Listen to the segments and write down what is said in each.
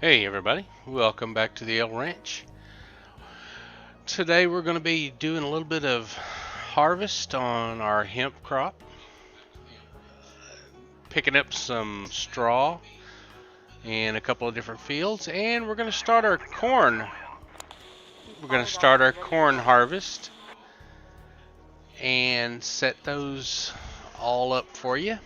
Hey everybody, welcome back to the L Ranch. Today we're going to be doing a little bit of harvest on our hemp crop, picking up some straw in a couple of different fields, and we're going to start our corn. We're going to start our corn harvest and set those all up for you.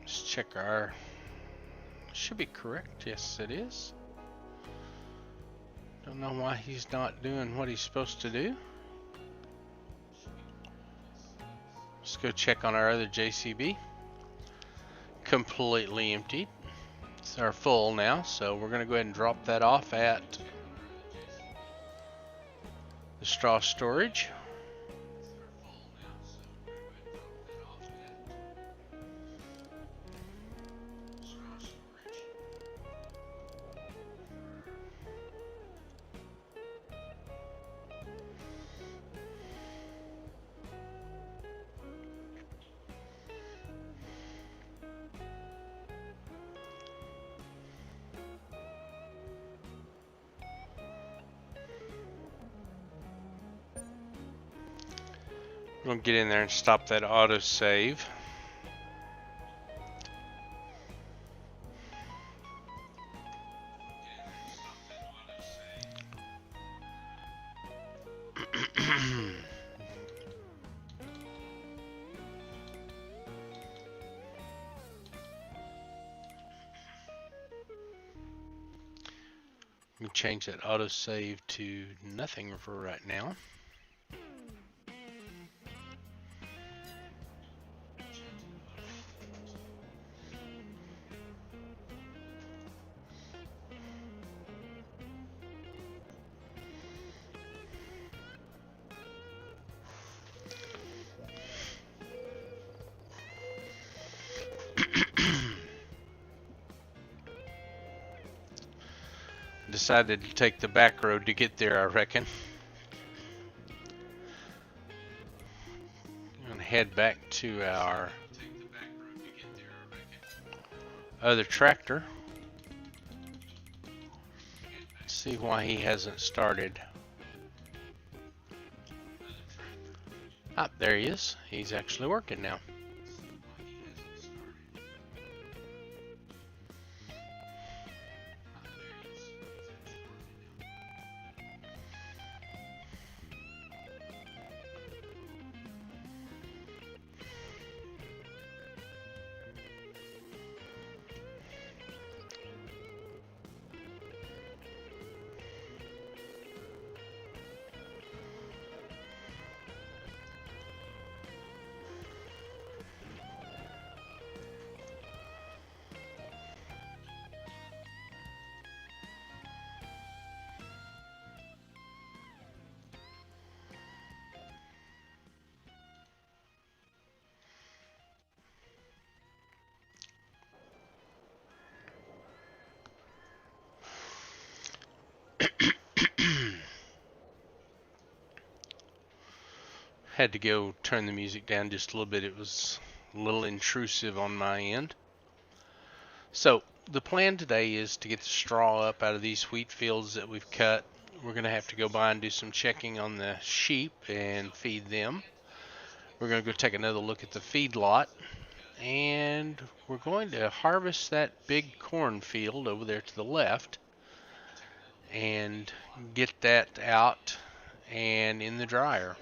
Let's check our, should be correct, yes it is. Don't know why he's not doing what he's supposed to do. Let's go check on our other JCB. Completely emptied. It's our full now, so we're going to go ahead and drop that off at the straw storage. We'll get in there and stop that auto save. Let me change that auto save to nothing for right now. Decided to take the back road to get there, I reckon. I'm gonna head back to our other tractor. See why he hasn't started. Ah, there he is. He's actually working now. Had to go turn the music down just a little bit. It was a little intrusive on my end. So the plan today is to get the straw up out of these wheat fields that we've cut. We're going to have to go by and do some checking on the sheep and feed them. We're going to go take another look at the feed lot, and we're going to harvest that big corn field over there to the left and get that out and in the dryer.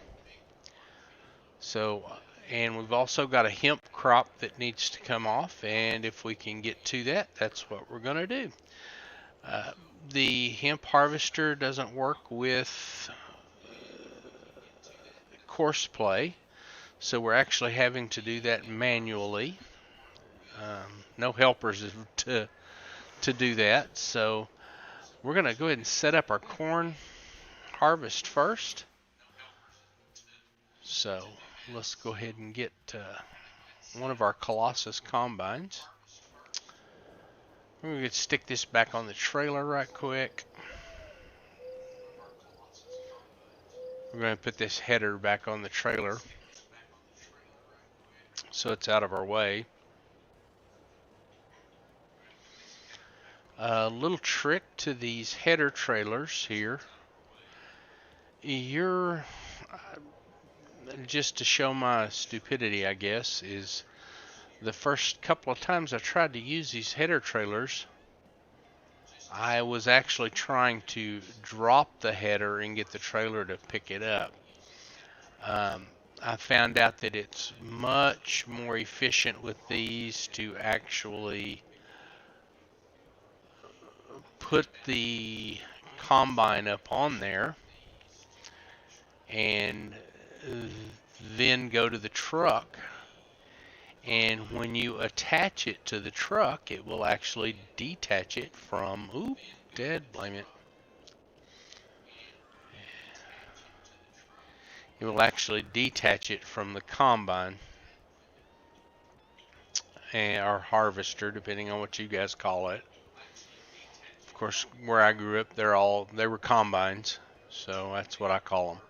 So, and we've also got a hemp crop that needs to come off, and if we can get to that, that's what we're going to do. The hemp harvester doesn't work with coarse play, so we're actually having to do that manually. No helpers to do that, so we're going to go ahead and set up our corn harvest first. So let's go ahead and get one of our Colossus combines. We're going to stick this back on the trailer right quick. We're going to put this header back on the trailer so it's out of our way. A little trick to these header trailers here. Just to show my stupidity, I guess, is the first couple of times I tried to use these header trailers, I was actually trying to drop the header and get the trailer to pick it up. I found out that it's much more efficient with these to actually put the combine up on there and then go to the truck, and when you attach it to the truck, it will actually detach it from, blame it. It will actually detach it from the combine or harvester, depending on what you guys call it. Of course, where I grew up, they were combines, so that's what I call them.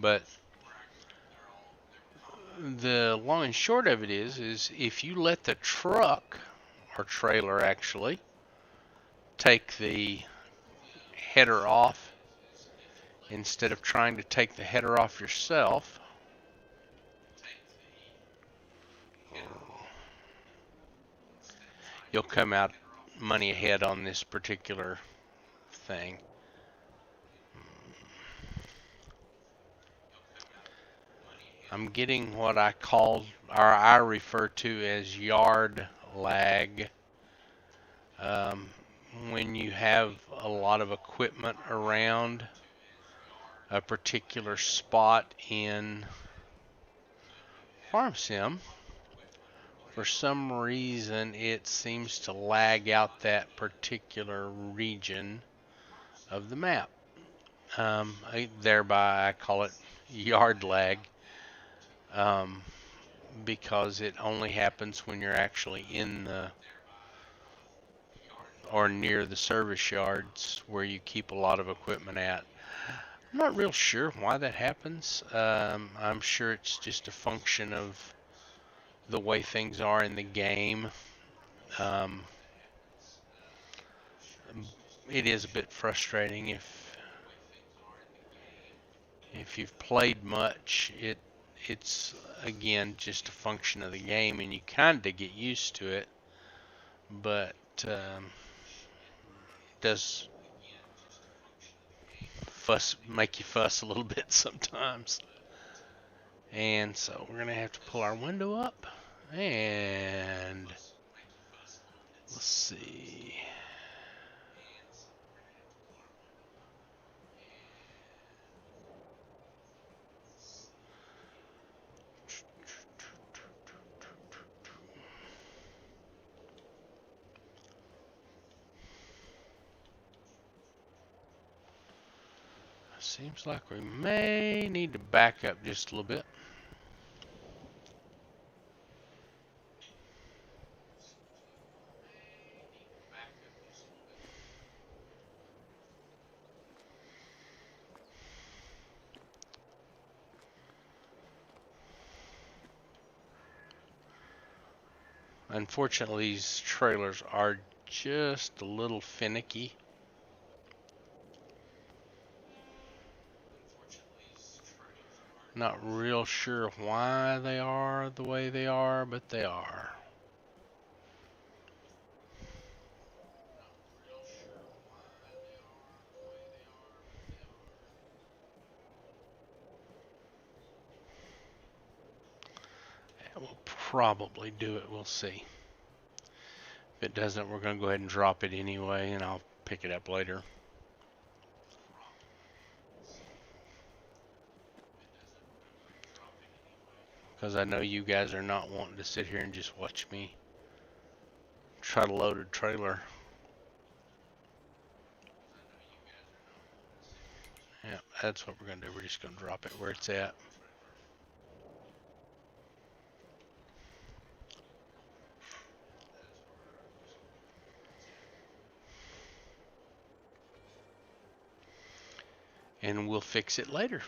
But the long and short of it is if you let the truck or trailer actually take the header off instead of trying to take the header off yourself, you'll come out money ahead on this particular thing. I'm getting what I refer to as yard lag. When you have a lot of equipment around a particular spot in Farm Sim, for some reason it seems to lag out that particular region of the map. Thereby I call it yard lag, because it only happens when you're actually in the or near the service yards where you keep a lot of equipment at. I'm not real sure why that happens. I'm sure it's just a function of the way things are in the game. It is a bit frustrating if you've played much. It's again just a function of the game, and you kind of get used to it, but does make you fuss a little bit sometimes. And so we're gonna have to pull our window up, and let's see. Seems like we may need to back up just a little bit. Unfortunately, these trailers are just a little finicky. Not real sure why they are the way they are, but they are. It will probably do it, we'll see. If it doesn't, we're going to go ahead and drop it anyway, and I'll pick it up later. Because I know you guys are not wanting to sit here and just watch me try to load a trailer. Yeah, that's what we're going to do. We're just going to drop it where it's at. and we'll fix it later.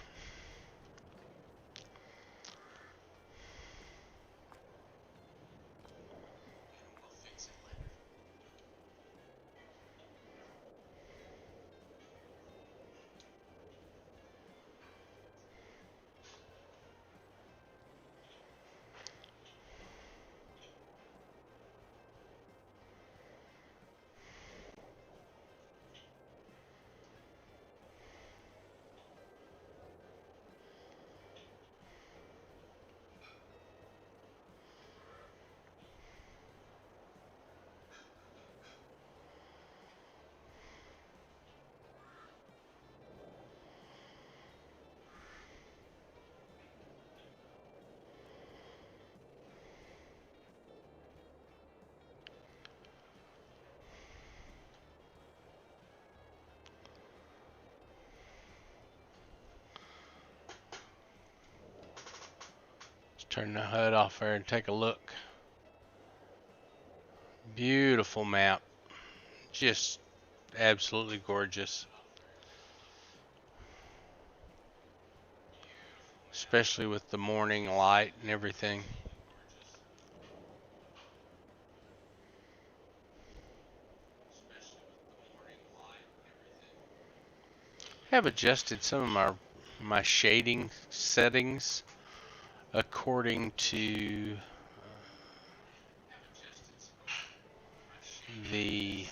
Turn the HUD off there and take a look. Beautiful map. Just absolutely gorgeous. Especially with the morning light and everything. I have adjusted some of my shading settings according to the,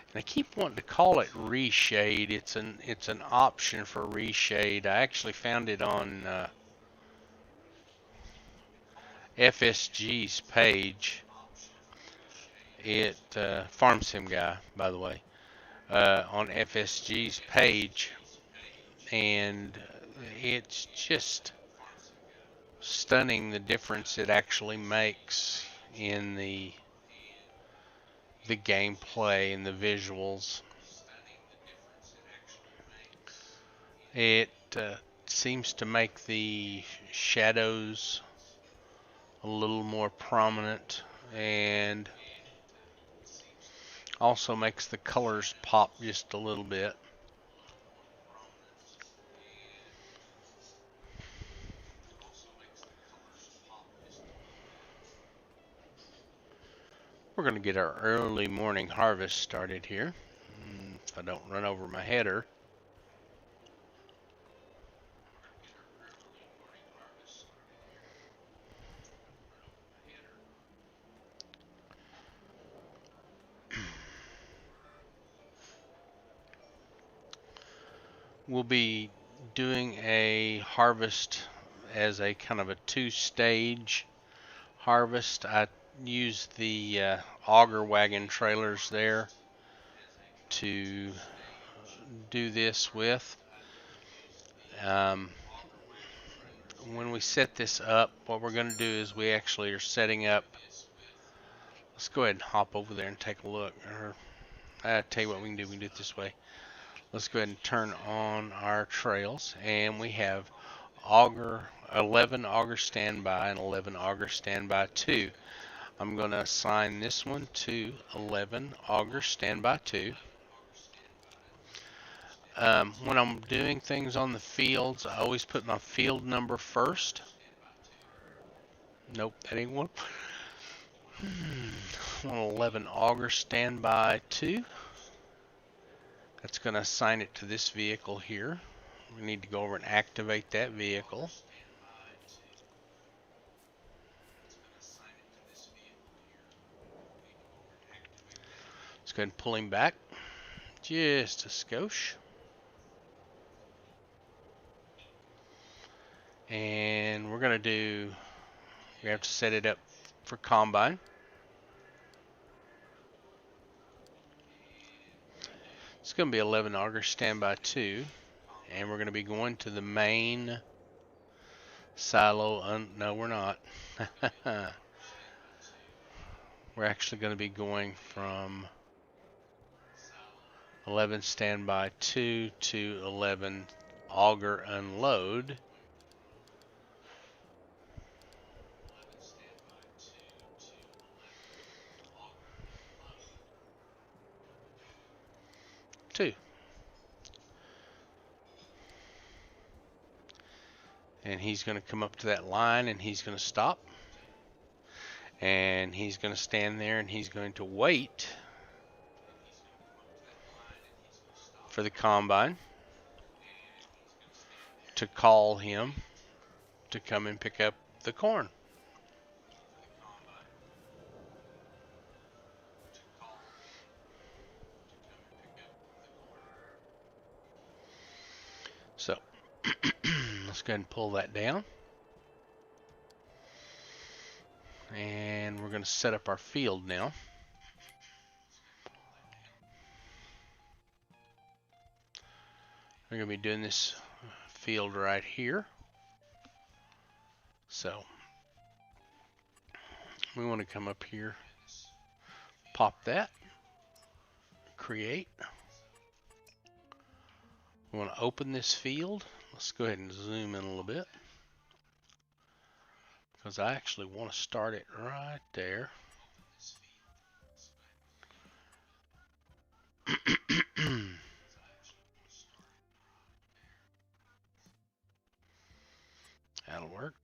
and I keep wanting to call it reshade. It's an option for reshade. I actually found it on FSG's page. It Farm Sim guy, by the way, on FSG's page, and it's just stunning the difference it actually makes in the gameplay and the visuals. It seems to make the shadows a little more prominent, and also makes the colors pop just a little bit. We're going to get our early morning harvest started here. If I don't run over my header. We'll be doing a harvest as a kind of a two-stage harvest. I used the auger wagon trailers there to do this with. When we set this up, what we're going to do is we actually are setting up. Let's go ahead and hop over there and take a look. Or I tell you what we can do. We can do it this way. Let's go ahead and turn on our trails, and we have 11 auger standby and 11 auger standby 2. I'm going to assign this one to 11 auger standby 2. When I'm doing things on the fields, I always put my field number first. Nope, that ain't one. 11 auger standby 2. That's going to assign it to this vehicle here. We need to go over and activate that vehicle. Let's go ahead and pull him back just a skosh. And we're going to do, we have to set it up for combine. It's going to be 11 auger standby 2, and we're going to be going to the main silo. No, we're not. We're actually going to be going from 11 standby 2 to 11 auger unload. And he's going to come up to that line and he's going to stop. And he's going to stand there and he's going to wait for the combine to call him to come and pick up the corn. So let's go ahead and pull that down. And we're going to set up our field now. We're going to be doing this field right here. So we want to come up here, pop that, create. We want to open this field. Let's go ahead and zoom in a little bit, because I actually want to start it right there. That'll work.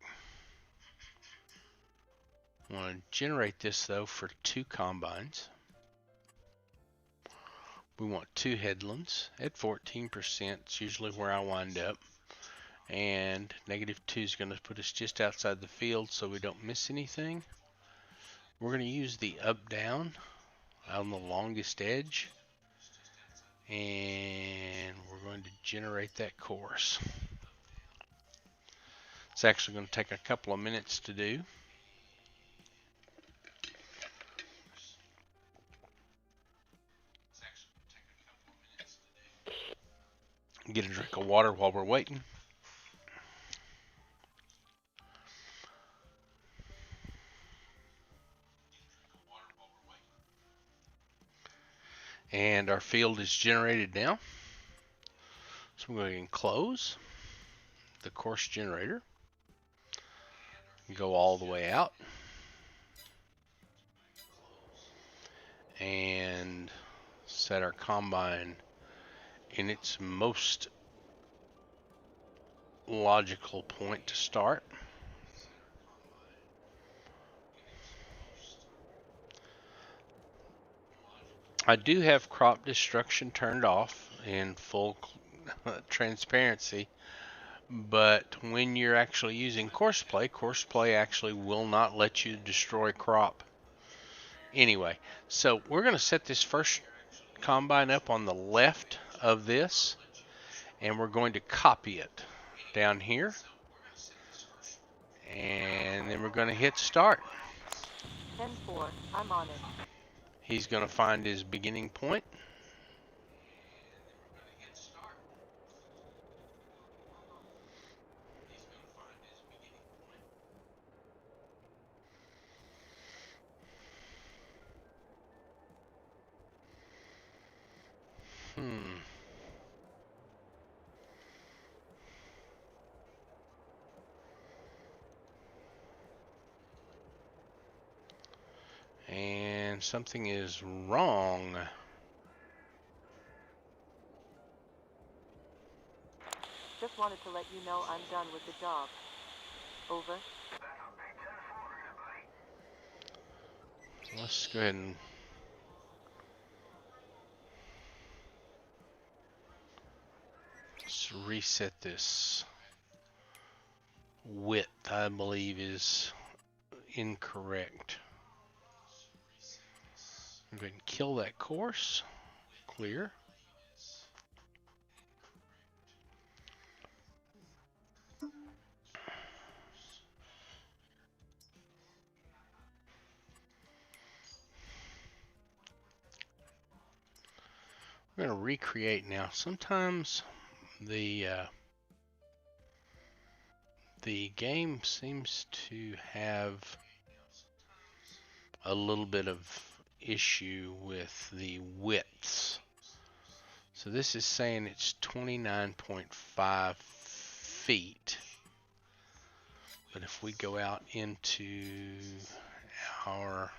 I want to generate this though for 2 combines. We want 2 headlands at 14%. It's usually where I wind up. And -2 is going to put us just outside the field so we don't miss anything. We're going to use the up-down on the longest edge. And we're going to generate that course. It's actually going to take a couple of minutes to do. Get a drink of water while we're waiting. And our field is generated now. So I'm going to close the course generator. Go all the way out. And set our combine in its most logical point to start. I do have crop destruction turned off in full transparency, but when you're actually using courseplay actually will not let you destroy crop. Anyway, so we're going to set this first combine up on the left of this, and we're going to copy it down here, and then we're going to hit start. 10-4, I'm on it. He's going to find his beginning point. And something is wrong. Just wanted to let you know I'm done with the job. Over. Let's go ahead and let's reset this. Width, I believe, is incorrect. I'm going to kill that course. Clear. We're going to recreate now. Sometimes the game seems to have a little bit of issue with the widths. So this is saying it's 29.5 feet. But if we go out into our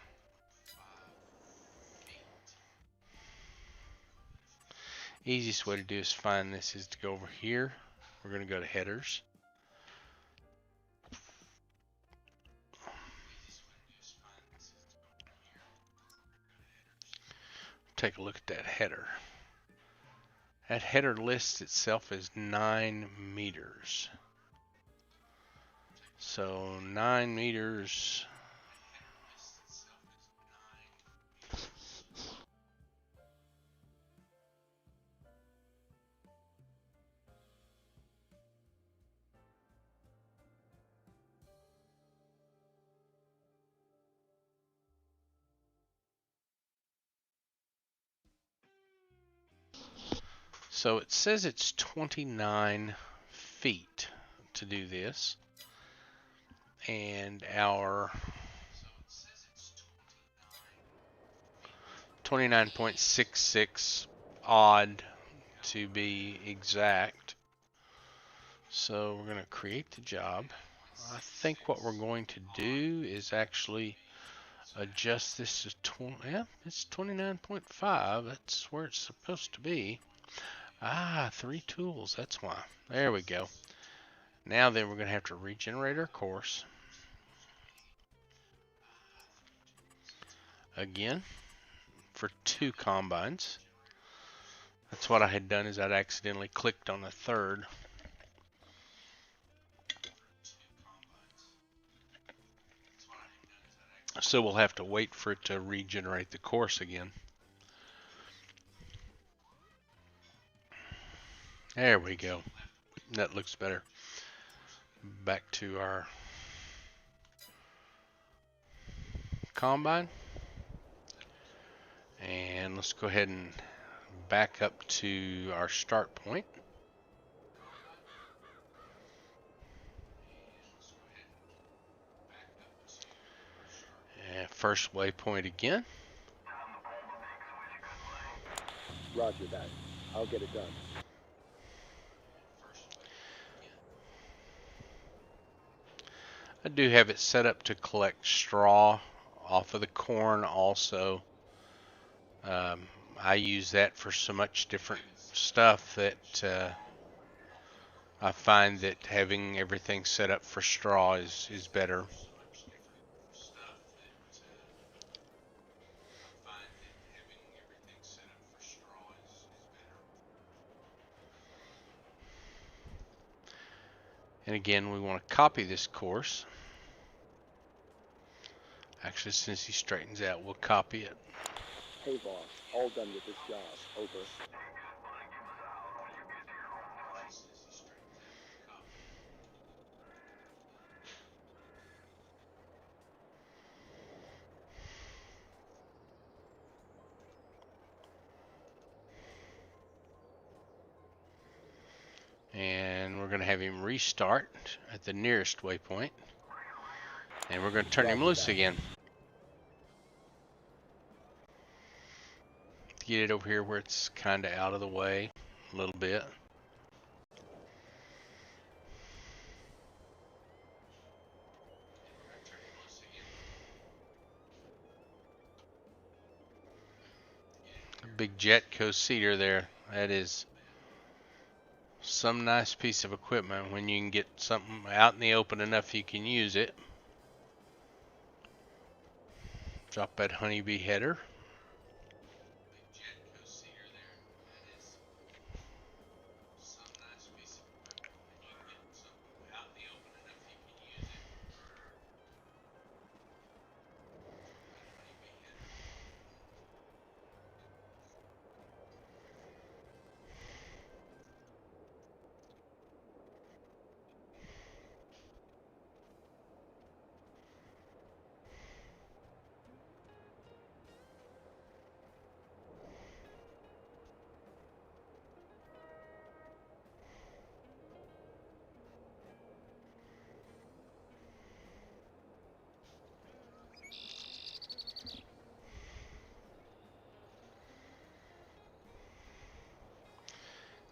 easiest way to do is find this is to go over here. We're going to go to headers. take a look at that header. That header lists itself as 9 meters. So 9 meters. So it says it's 29 feet to do this. And our 29.66 odd to be exact. So we're going to create the job. I think what we're going to do is actually adjust this to 20. Yeah, it's 29.5. That's where it's supposed to be. Ah, 3 tools. That's why. There we go. Now then, we're going to have to regenerate our course again for 2 combines. That's what I had done, is I'd accidentally clicked on the third. So we'll have to wait for it to regenerate the course again. There we go. That looks better. Back to our combine. And let's go ahead and back up to our start point. And first waypoint again. Roger that. I'll get it done. I do have it set up to collect straw off of the corn also. I use that for so much different stuff that I find that having everything set up for straw is better. And again, we want to copy this course. Actually, since he straightens out, we'll copy it. Hey boss, all done with this job. Over. And we're going to have him restart at the nearest waypoint. And we're going to turn him loose again. Get it over here where it's kind of out of the way a little bit. Big Jetco seeder there. That is some nice piece of equipment when you can get something out in the open enough you can use it. Drop that honeybee header.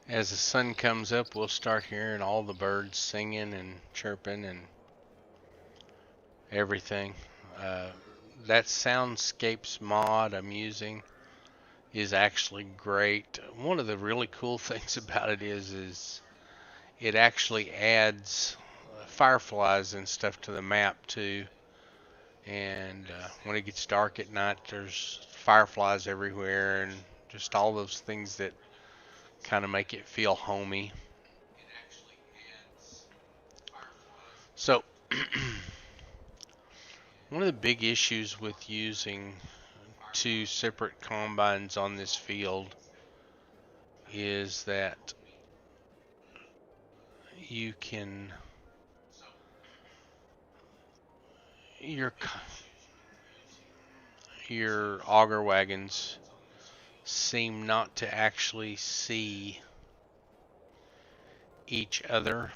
As the sun comes up, we'll start hearing all the birds singing and chirping and everything. That Soundscapes mod I'm using is actually great. One of the really cool things about it is it actually adds fireflies and stuff to the map too. And when it gets dark at night, there's fireflies everywhere and just all those things that kind of make it feel homey. So one of the big issues with using two separate combines on this field is that you can your auger wagons seem not to actually see each other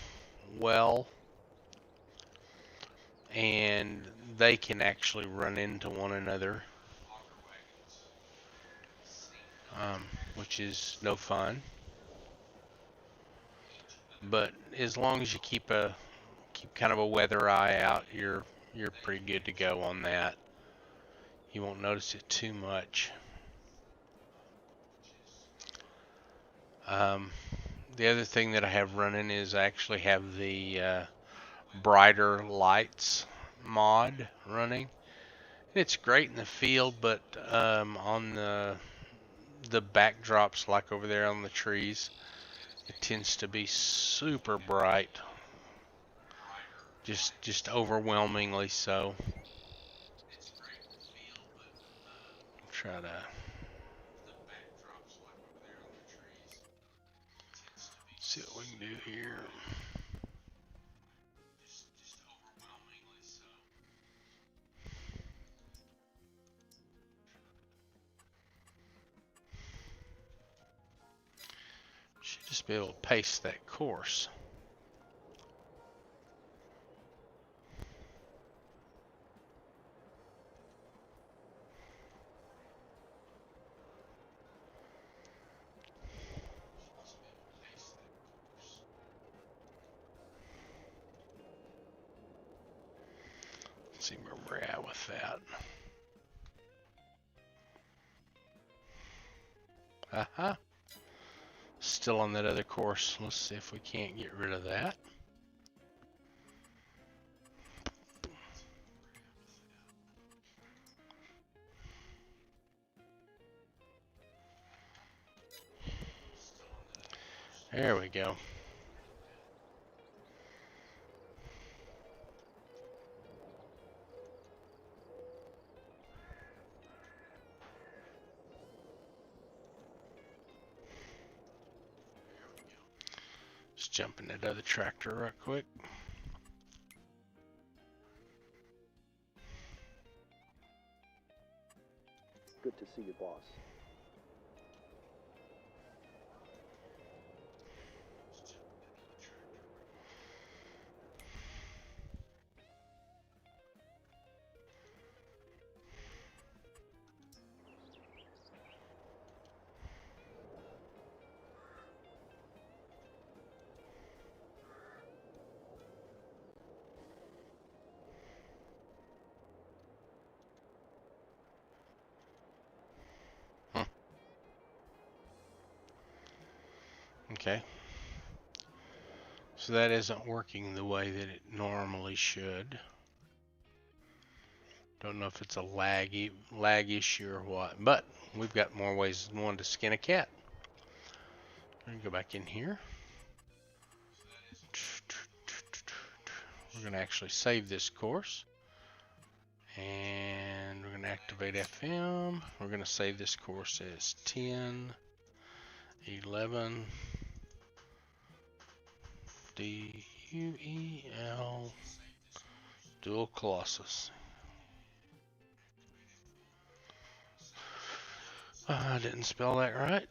well, and they can actually run into one another, which is no fun. But as long as you keep kind of a weather eye out, you're pretty good to go on that. You won't notice it too much. The other thing that I have running is I actually have the brighter lights mod running. It's great in the field, but on the backdrops, like over there on the trees, it tends to be super bright, just overwhelmingly so. Try to see what we can do here. Should just be able to paste that course. Let's see where we're at with that. Aha. Still on that other course. Let's see if we can't get rid of that. There we go. Just jump in that other tractor right quick. Good to see you, boss. Okay. So that isn't working the way that it normally should. Don't know if it's a lag issue or what, but we've got more ways than one to skin a cat. Let me go back in here. We're going to actually save this course. And we're going to activate FM. We're going to save this course as 10, 11, DUEL, Dual Colossus. I didn't spell that right.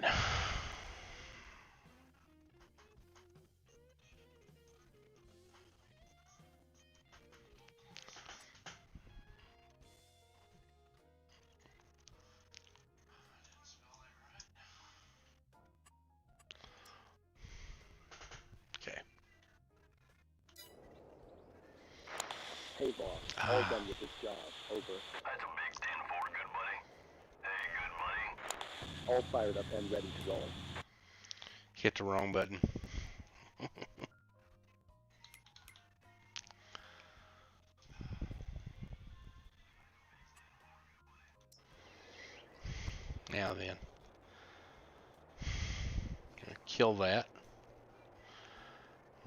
Okay. Hey, boss. All done with this job. Over. That's a big 10-4, good buddy. Hey, good buddy. All fired up and ready to roll. Hit the wrong button. Now then, gonna kill that.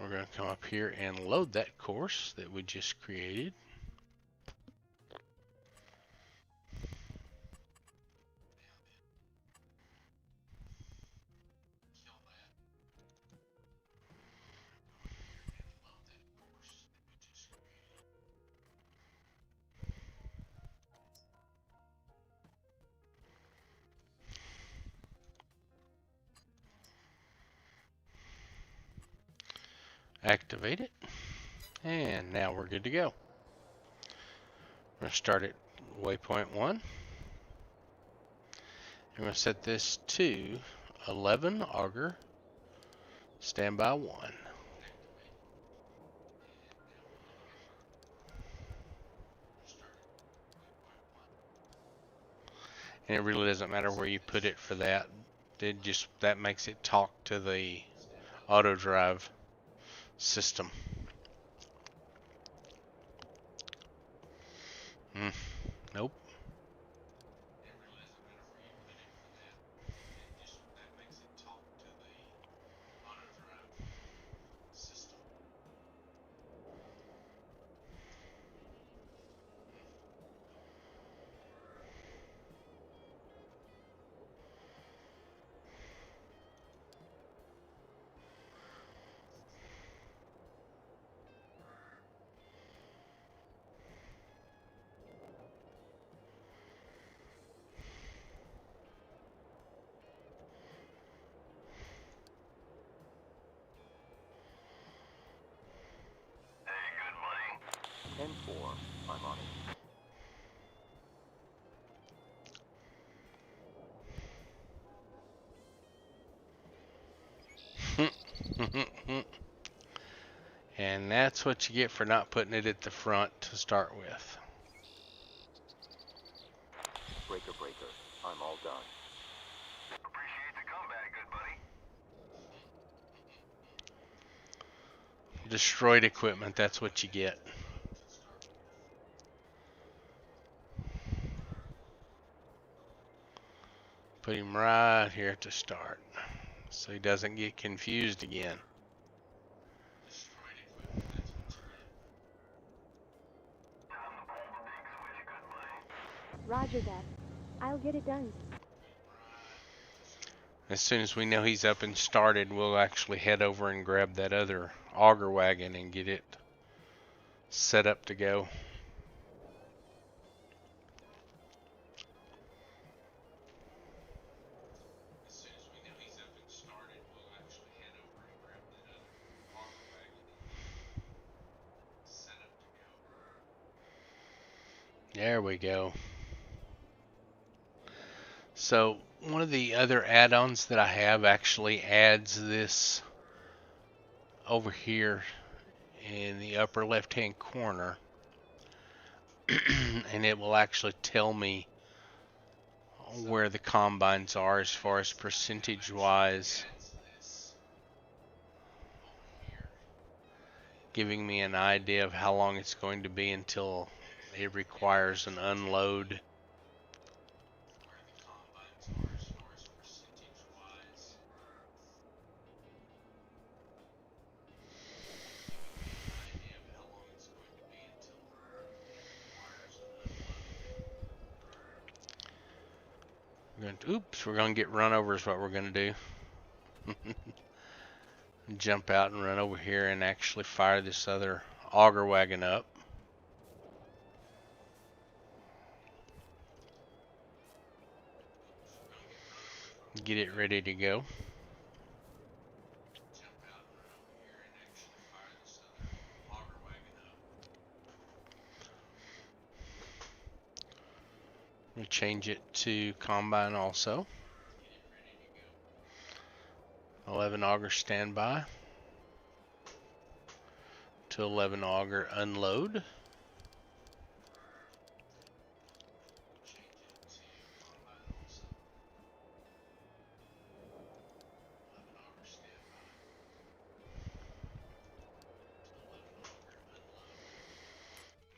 We're gonna come up here and load that course that we just created. Activate it, and now we're good to go. We're going to start at waypoint 1. I'm going to set this to 11 auger, standby 1. And it really doesn't matter where you put it for that. That makes it talk to the auto drive system. Nope. Hey, good buddy. 10-4. I'm on it. And that's what you get for not putting it at the front to start with. Breaker, breaker. I'm all done. Appreciate the comeback, good buddy. Destroyed equipment, that's what you get. Put him right here to start, so he doesn't get confused again. Roger that. I'll get it done. As soon as we know he's up and started, we'll actually head over and grab that other auger wagon and get it set up to go. There we go. So one of the other add-ons that I have actually adds this over here in the upper left-hand corner, and it will actually tell me where the combines are as far as percentage-wise, giving me an idea of how long it's going to be until it requires an unload. Oops, we're going to get run over is what we're going to do. Jump out and run over here and actually fire this other auger wagon up. Get it ready to go. We'll change it to combine also. 11 auger standby to 11 auger unload.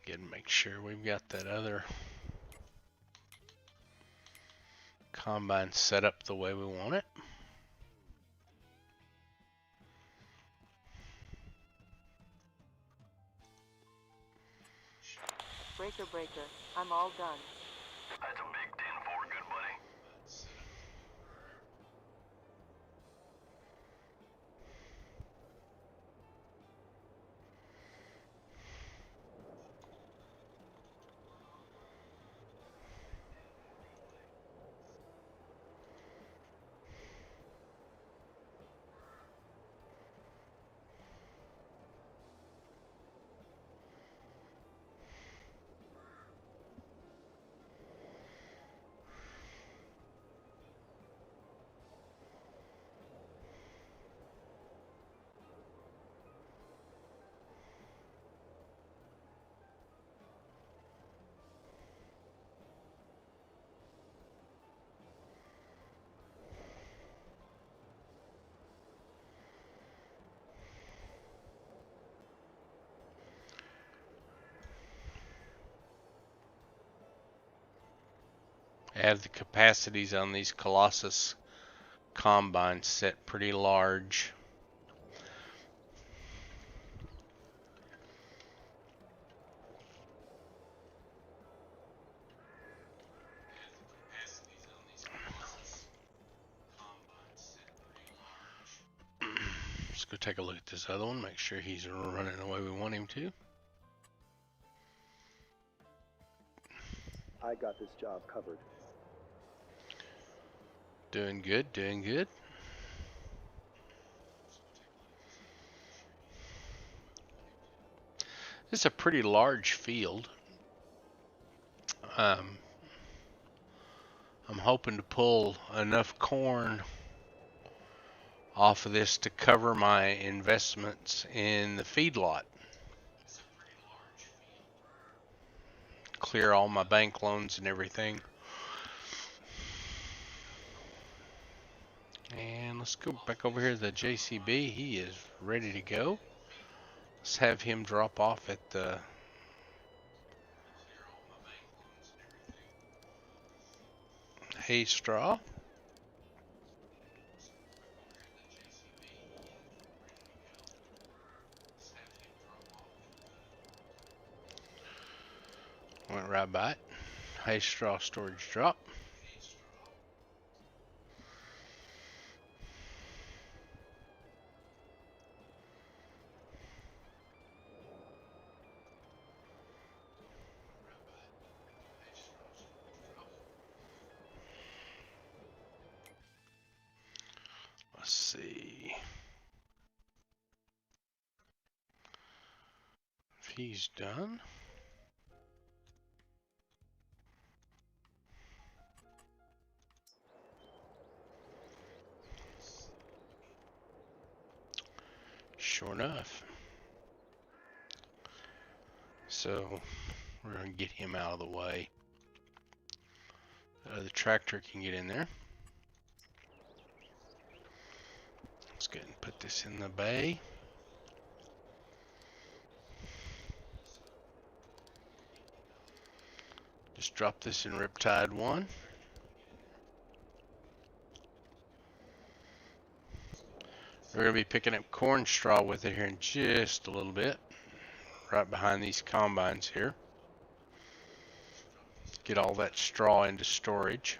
Get and make sure we've got that other Combine set up the way we want it. Breaker, breaker. I'm all done. That's a big 10-4, good buddy. I have the capacities on these Colossus combines set pretty large. Let's go take a look at this other one, make sure he's running the way we want him to. I got this job covered. Doing good, doing good. This is a pretty large field. I'm hoping to pull enough corn off of this to cover my investments in the feedlot. Clear all my bank loans and everything. And let's go back over here to the JCB. He is ready to go. Let's have him drop off at the hay straw. Went right by it. Hay straw storage drop. Let's see if he's done. Sure enough. So we're going to get him out of the way. The tractor can get in there. Let's go ahead and put this in the bay. Just drop this in Riptide 1. We're going to be picking up corn straw with it here in just a little bit. Right behind these combines here. Get all that straw into storage.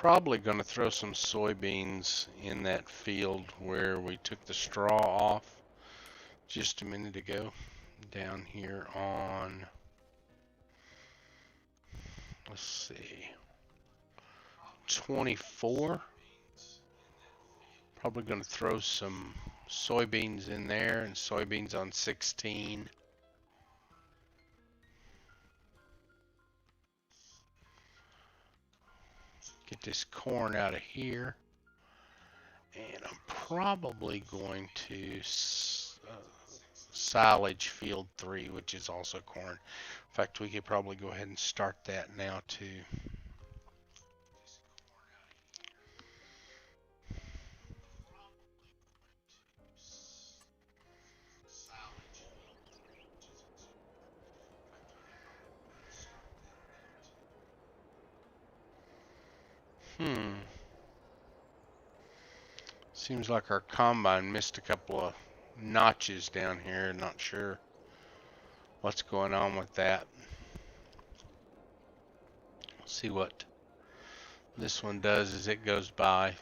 probably going to throw some soybeans in that field where we took the straw off just a minute ago. Down here on, let's see, 24. Probably going to throw some soybeans in there and soybeans on 16. Get this corn out of here. And I'm probably going to silage field 3, which is also corn. In fact, we could probably go ahead and start that now too. Seems like our combine missed a couple of notches down here. Not sure what's going on with that. See what this one does as it goes by.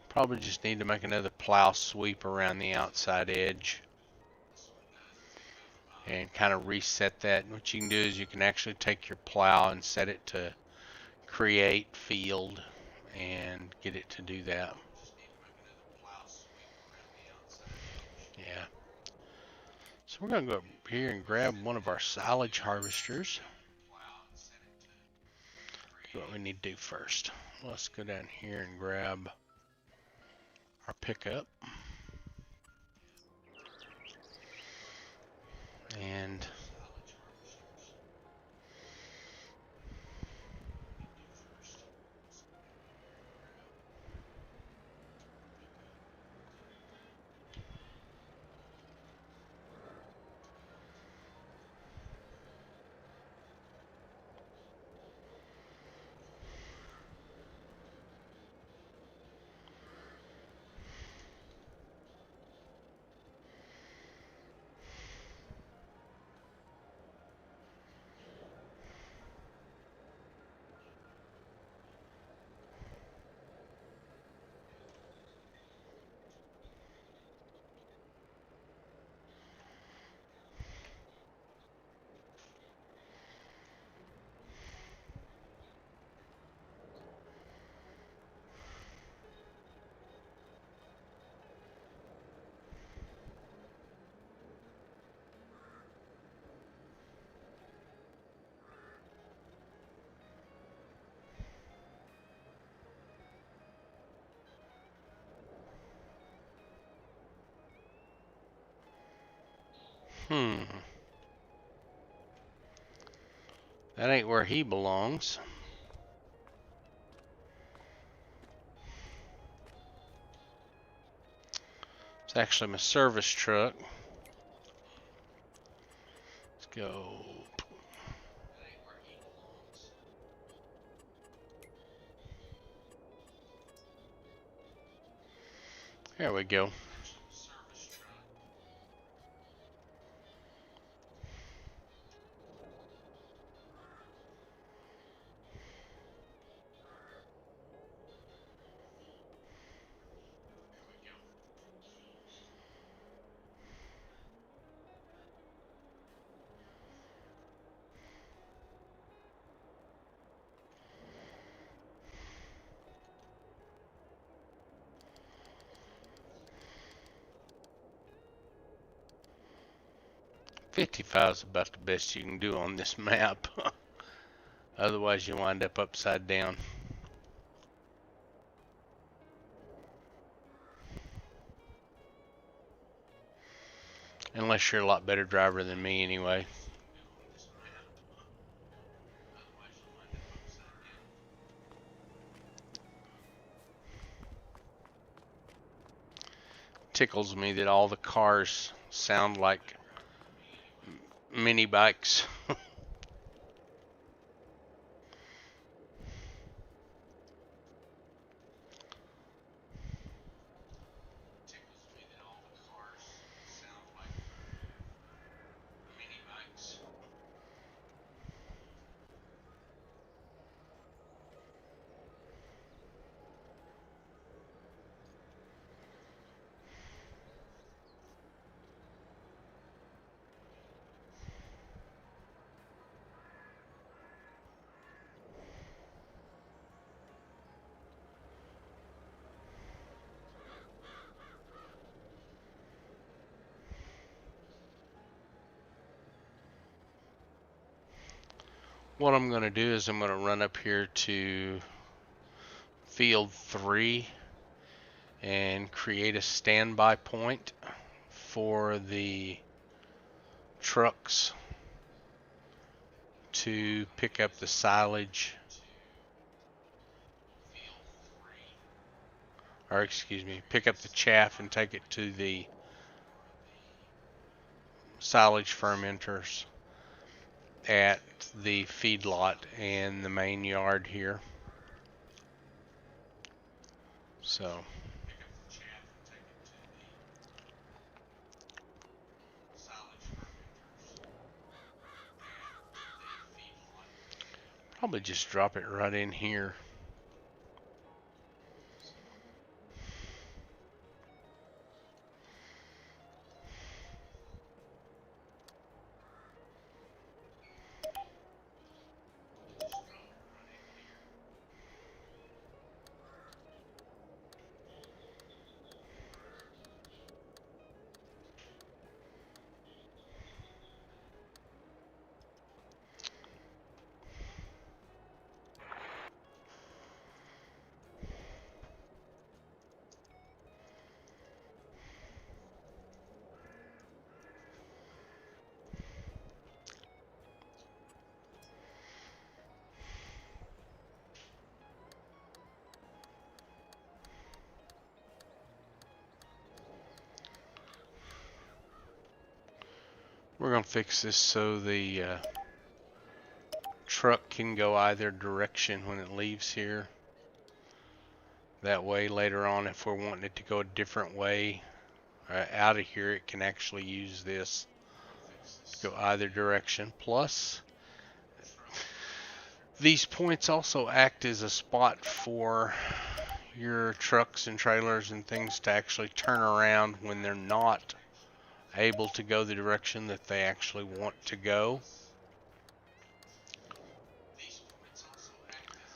Probably just need to make another plow sweep around the outside edge and kind of reset that. What you can do is you can actually take your plow and set it to create field and get it to do that. Yeah. So we're going to go up here and grab one of our silage harvesters. That's what we need to do first. Let's go down here and grab our pickup. And that ain't where he belongs. It's actually my service truck. Let's go. There we go. $55 is about the best you can do on this map. Otherwise you wind up upside down. Unless you're a lot better driver than me anyway. Tickles me that all the cars sound like mini bikes. What I'm going to do is I'm going to run up here to field 3 and create a standby point for the trucks to pick up the silage, or excuse me, pick up the chaff and take it to the silage fermenters at the feedlot and the main yard here. So probably just drop it right in here. We're going to fix this so the truck can go either direction when it leaves here. That way later on, if we're wanting it to go a different way out of here, it can actually use this to go either direction. Plus, these points also act as a spot for your trucks and trailers and things to actually turn around when they're not able to go the direction that they actually want to go.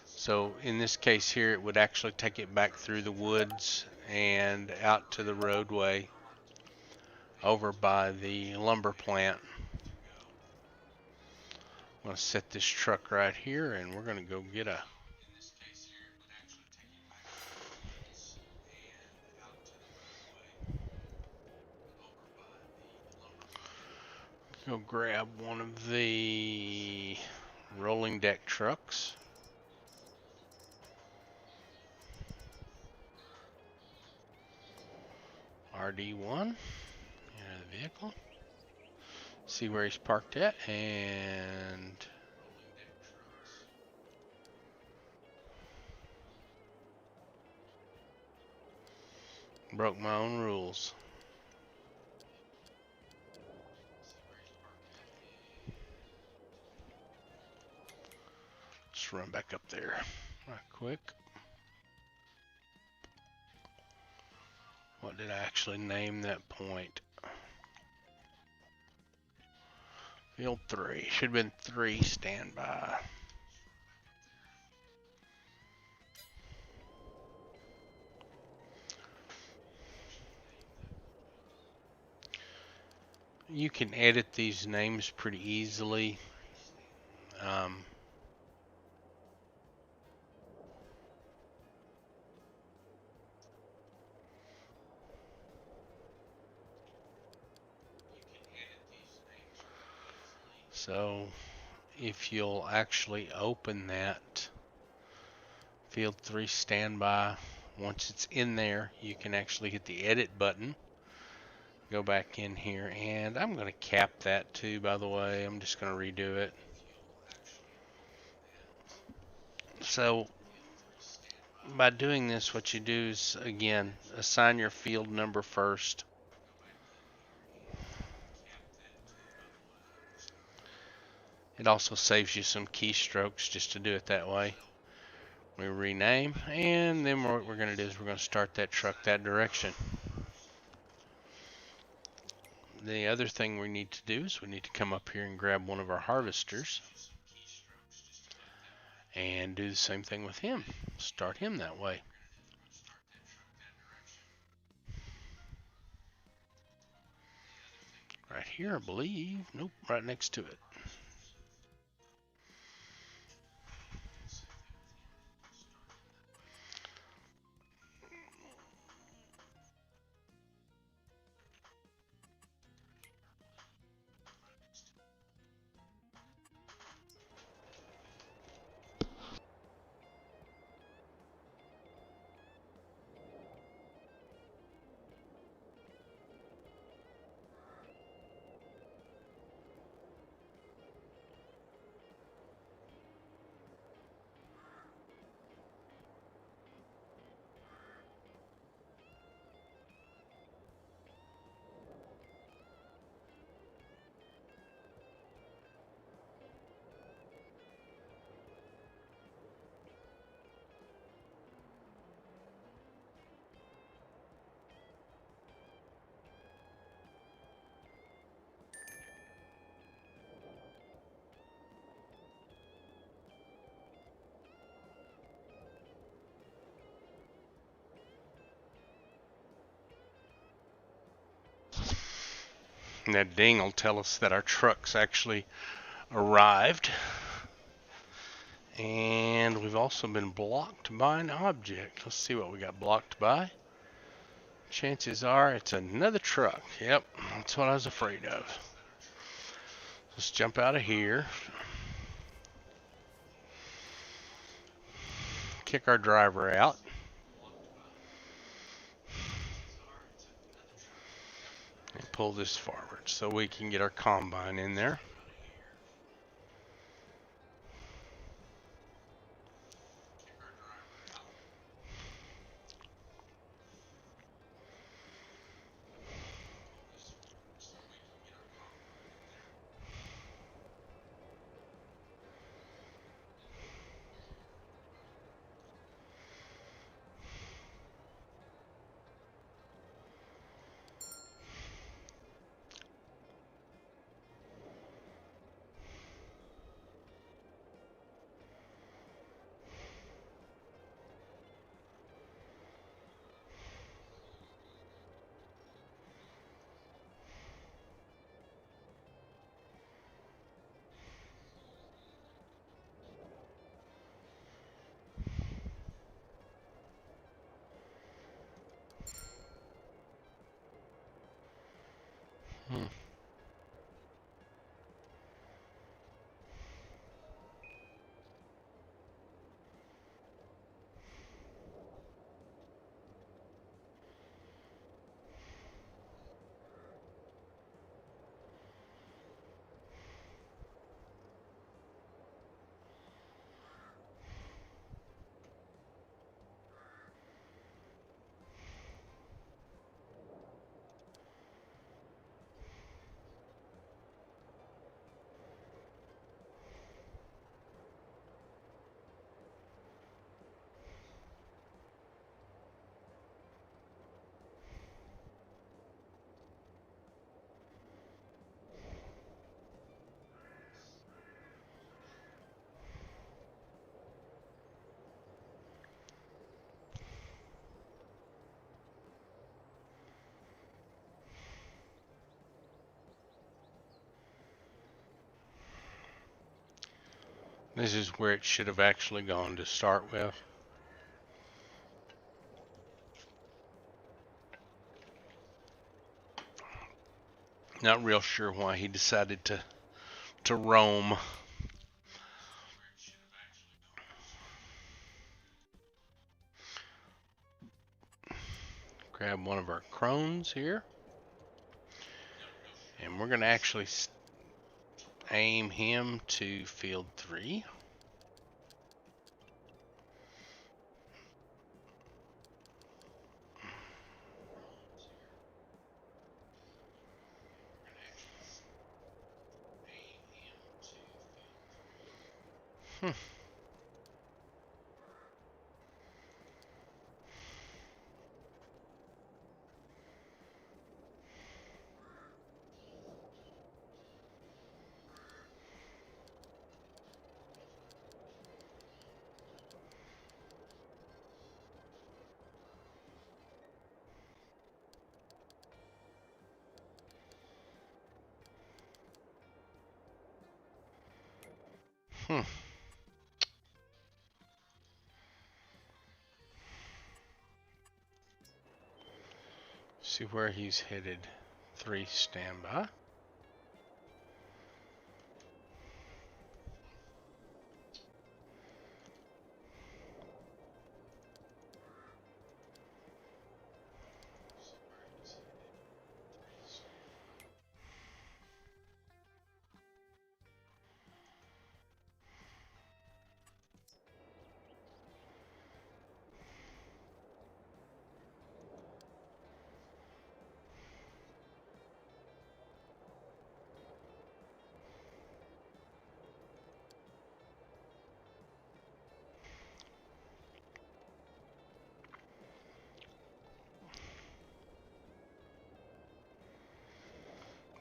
So in this case here, it would actually take it back through the woods and out to the roadway over by the lumber plant. I'm going to set this truck right here and we're going to go get a go grab one of the rolling deck trucks. RD1 in the vehicle. See where he's parked at and broke my own rules. Just run back up there right quick. What did I actually name that point? Field 3. Should have been 3 standby. You can edit these names pretty easily. So if you'll actually open that field 3 standby, once it's in there, you can actually hit the edit button. Go back in here, and I'm going to cap that too, by the way. I'm just going to redo it. So by doing this, what you do is, again, assign your field number first. It also saves you some keystrokes just to do it that way. We rename, and then what we're going to do is we're going to start that truck that direction. The other thing we need to do is we need to come up here and grab one of our harvesters and do the same thing with him. Start him that way. Right here, I believe. Nope, right next to it. And that ding will tell us that our truck's actually arrived. And we've also been blocked by an object. Let's see what we got blocked by. Chances are it's another truck. Yep, that's what I was afraid of. Let's jump out of here. Kick our driver out. And pull this forward so we can get our combine in there. This is where it should have actually gone to start with. Not real sure why he decided to roam. Grab one of our crones here. And we're going to actually aim him to field 3. See where he's headed. 3 standby.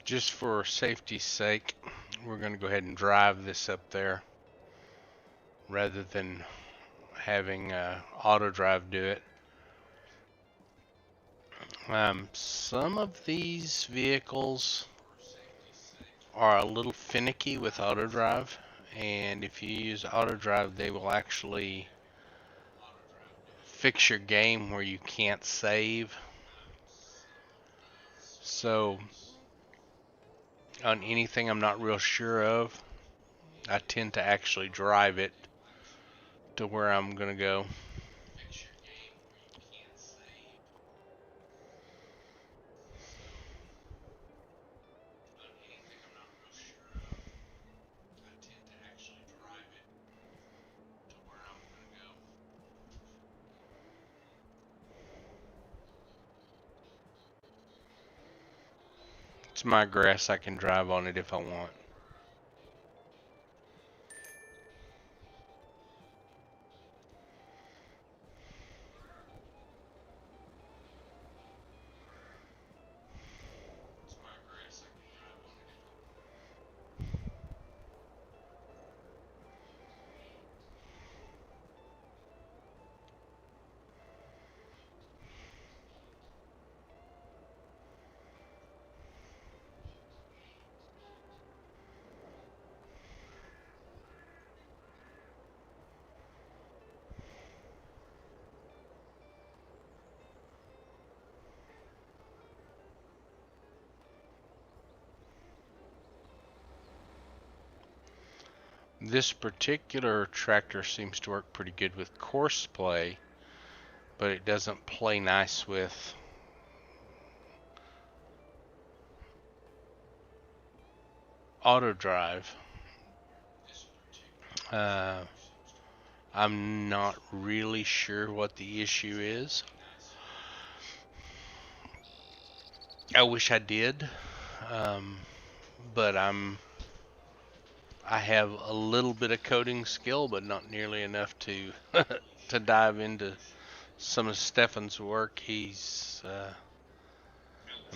Just for safety's sake, we're going to go ahead and drive this up there rather than having auto drive do it. Some of these vehicles are a little finicky with auto drive, and if you use auto drive, they will actually fix your game where you can't save. So on anything I'm not real sure of, I tend to actually drive it to where I'm gonna go. It's my grass, I can drive on it if I want. This particular tractor seems to work pretty good with course play, but it doesn't play nice with auto drive. I'm not really sure what the issue is. I wish I did, but I have a little bit of coding skill, but not nearly enough to to dive into some of Stefan's work. I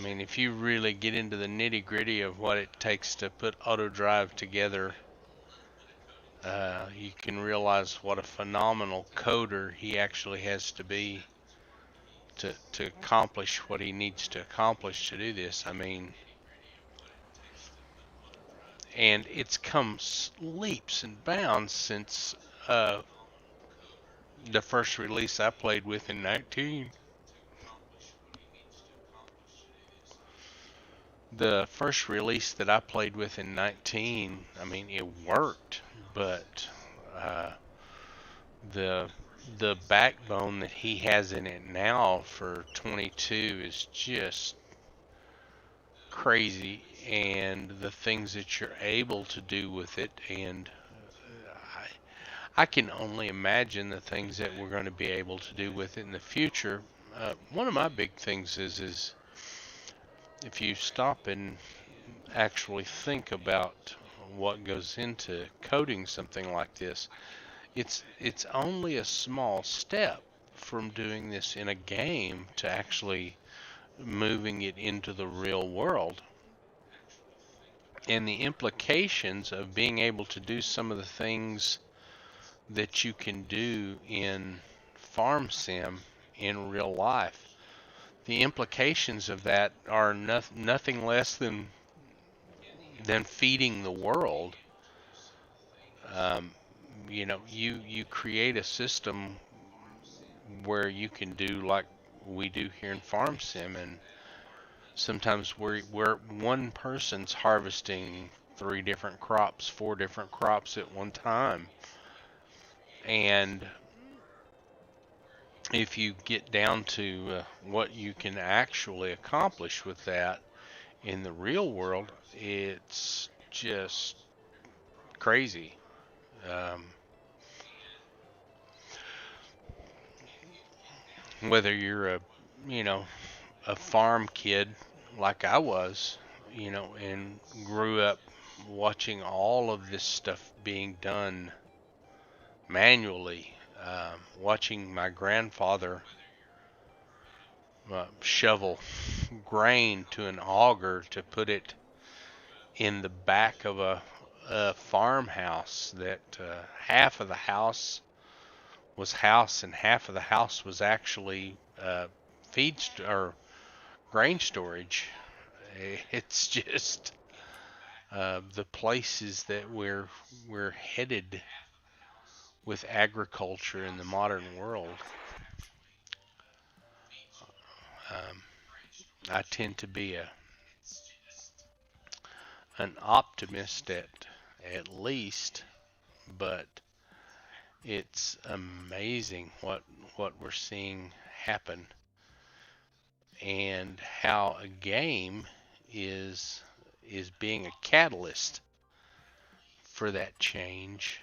mean, if you really get into the nitty gritty of what it takes to put auto drive together, you can realize what a phenomenal coder he actually has to be to accomplish what he needs to accomplish to do this. I mean, and it's come leaps and bounds since the first release I played with in 19. The first release that I played with in 19, I mean, it worked, but the backbone that he has in it now for 22 is just crazy, and the things that you're able to do with it, and I can only imagine the things that we're going to be able to do with it in the future. One of my big things is if you stop and actually think about what goes into coding something like this, it's only a small step from doing this in a game to actually moving it into the real world. And the implications of being able to do some of the things that you can do in farm sim in real life, the implications of that are nothing less than feeding the world. You know, you create a system where you can do like we do here in farm sim, and sometimes we're one person's harvesting 3 different crops, 4 different crops at one time. And if you get down to what you can actually accomplish with that in the real world, it's just crazy. Whether you're a farm kid like I was, and grew up watching all of this stuff being done manually, watching my grandfather shovel grain to an auger to put it in the back of a farmhouse that half of the house was house and half of the house was actually or grain storage. It's just the places that we're headed with agriculture in the modern world. I tend to be an optimist at least, but it's amazing what we're seeing happen and how a game is being a catalyst for that change.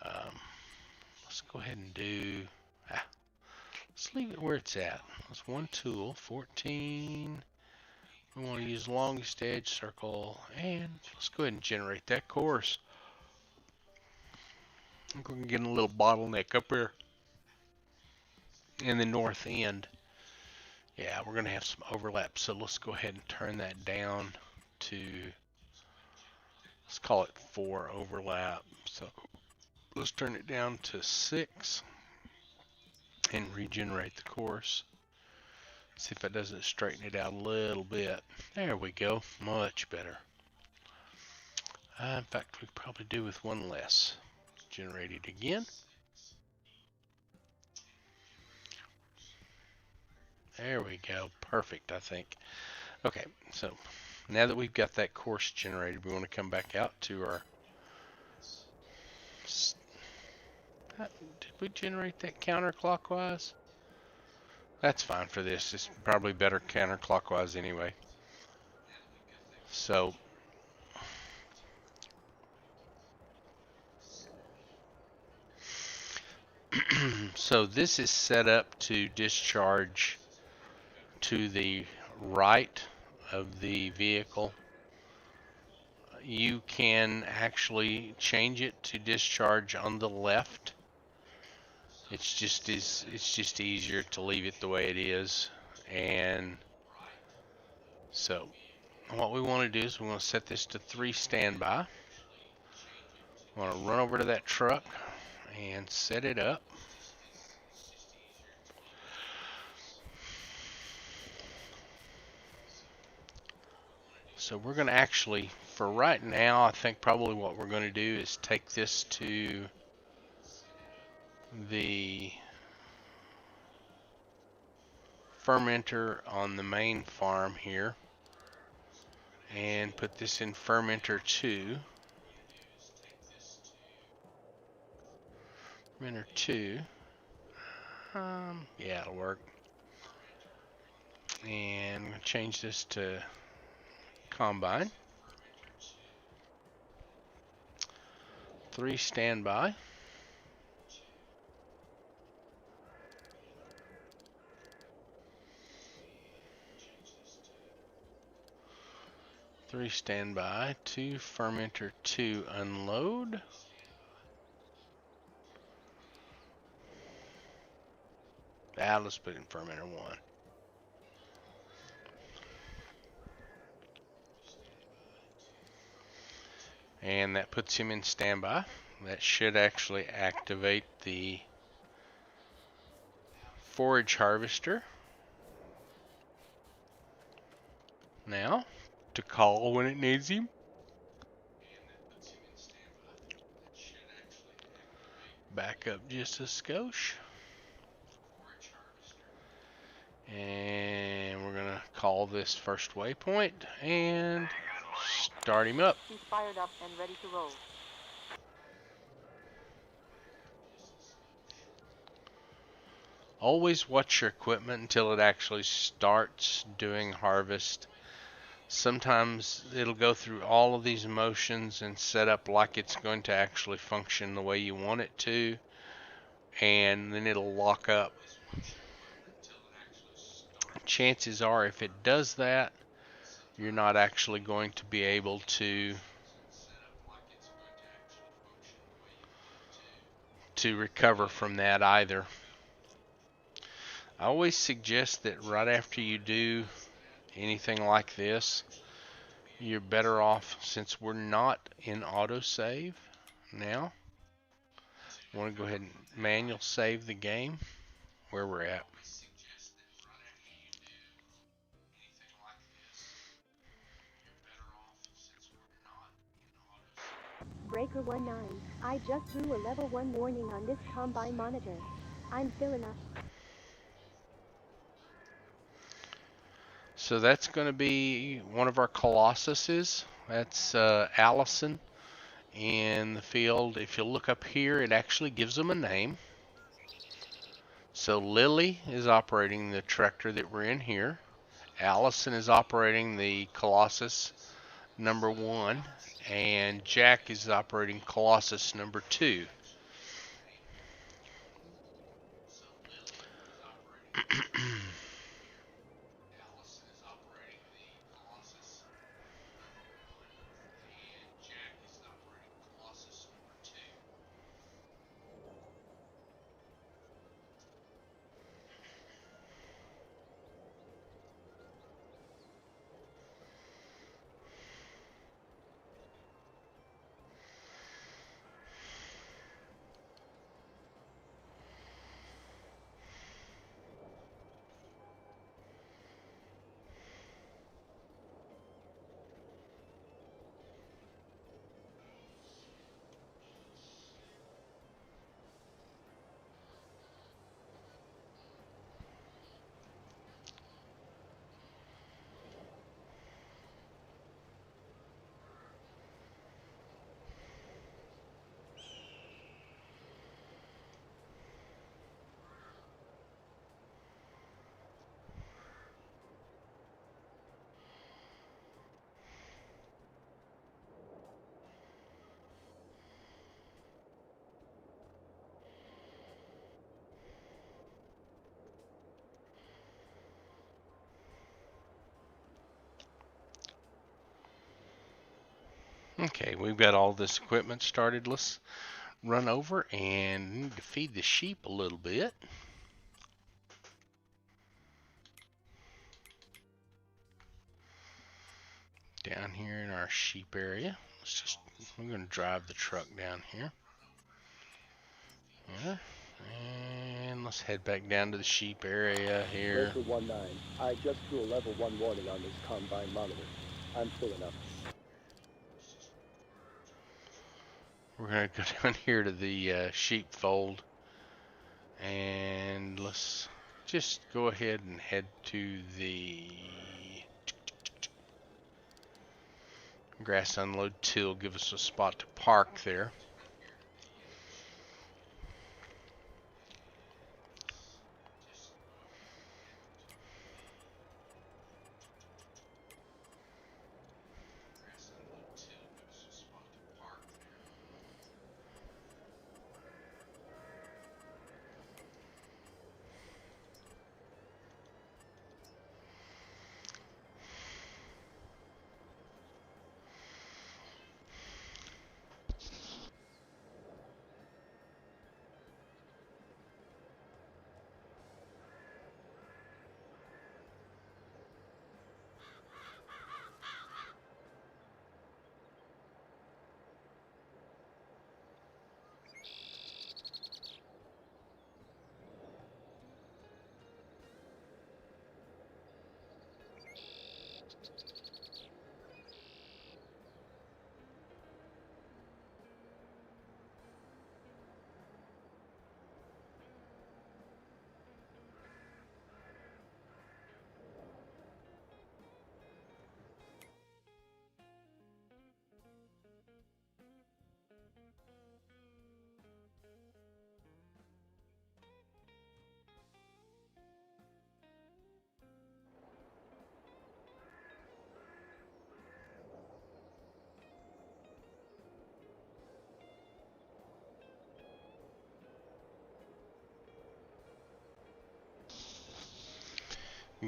Let's go ahead and do let's leave it where it's at. That's one tool, 14. We want to use longest edge circle, and let's go ahead and generate that course. I'm going to get a little bottleneck up here in the north end. Yeah, we're going to have some overlap, so let's go ahead and turn that down to, let's call it 4 overlap. So let's turn it down to 6 and regenerate the course. See if that doesn't straighten it out a little bit. There we go, much better. In fact, we probably do with one less. Generate it again. There we go, perfect, I think. Okay, so now that we've got that course generated, we want to come back out to our... Did we generate that counterclockwise? That's fine for this. It's probably better counterclockwise anyway. So so this is set up to discharge to the right of the vehicle. You can actually change it to discharge on the left. It's just easier to leave it the way it is. And so what we want to do is we want to set this to 3 standby. We want to run over to that truck and set it up. So we're going to actually, for right now, I think probably what we're going to do is take this to the fermenter on the main farm here and put this in fermenter 2. Fermenter 2. Yeah, it'll work. And I'm going to change this to combine. 3 standby. Three standby, 2 fermenter 2 unload. Let's put it in fermenter 1. And that puts him in standby. That should actually activate the forage harvester now to call when it needs him. Back up just a skosh. And we're gonna call this first waypoint and start him up. He's fired up and ready to roll. Always watch your equipment until it actually starts doing harvest. Sometimes it'll go through all of these motions and set up like it's going to actually function the way you want it to, and then it'll lock up. Chances are, if it does that, you're not actually going to be able to recover from that either. I always suggest that right after you do anything like this, you're better off, since we're not in autosave now. I want to go ahead and manual save the game where we're at. Striker19. I just drew a level 1 warning on this combine monitor. I'm filling up. So that's going to be one of our Colossuses. That's Allison in the field. If you look up here, it actually gives them a name. So Lily is operating the tractor that we're in here. Allison is operating the Colossus #1, and Jack is operating Colossus #2. Okay, we've got all this equipment started. Let's run over and need to feed the sheep a little bit. Down here in our sheep area. We're going to drive the truck down here. Yeah. And let's head back down to the sheep area here. Striker19. I just drew a level 1 warning on this combine monitor. I'm filling up. We're going to go down here to the sheepfold, and let's just go ahead and head to the grass unload till, give us a spot to park there.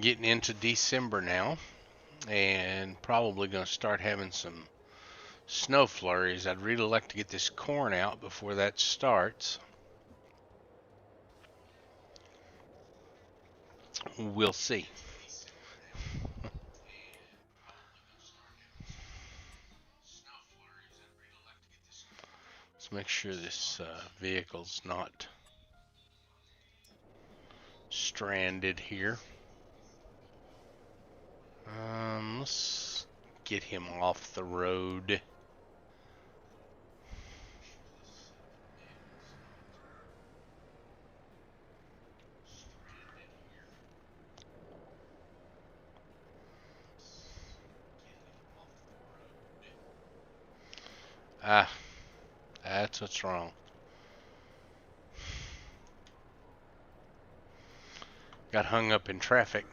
Getting into December now, and probably going to start having some snow flurries. I'd really like to get this corn out before that starts. We'll see. Let's make sure this vehicle's not stranded here. Let's get him off the road. Ah, that's what's wrong. Got hung up in traffic.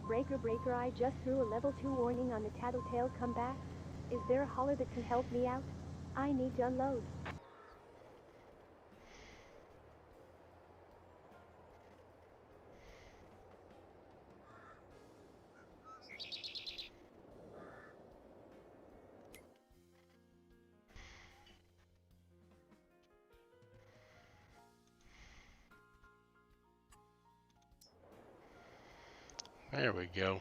Breaker, breaker, I just threw a level 2 warning on the Tattletale comeback. Is there a hauler that can help me out? I need to unload. There we go.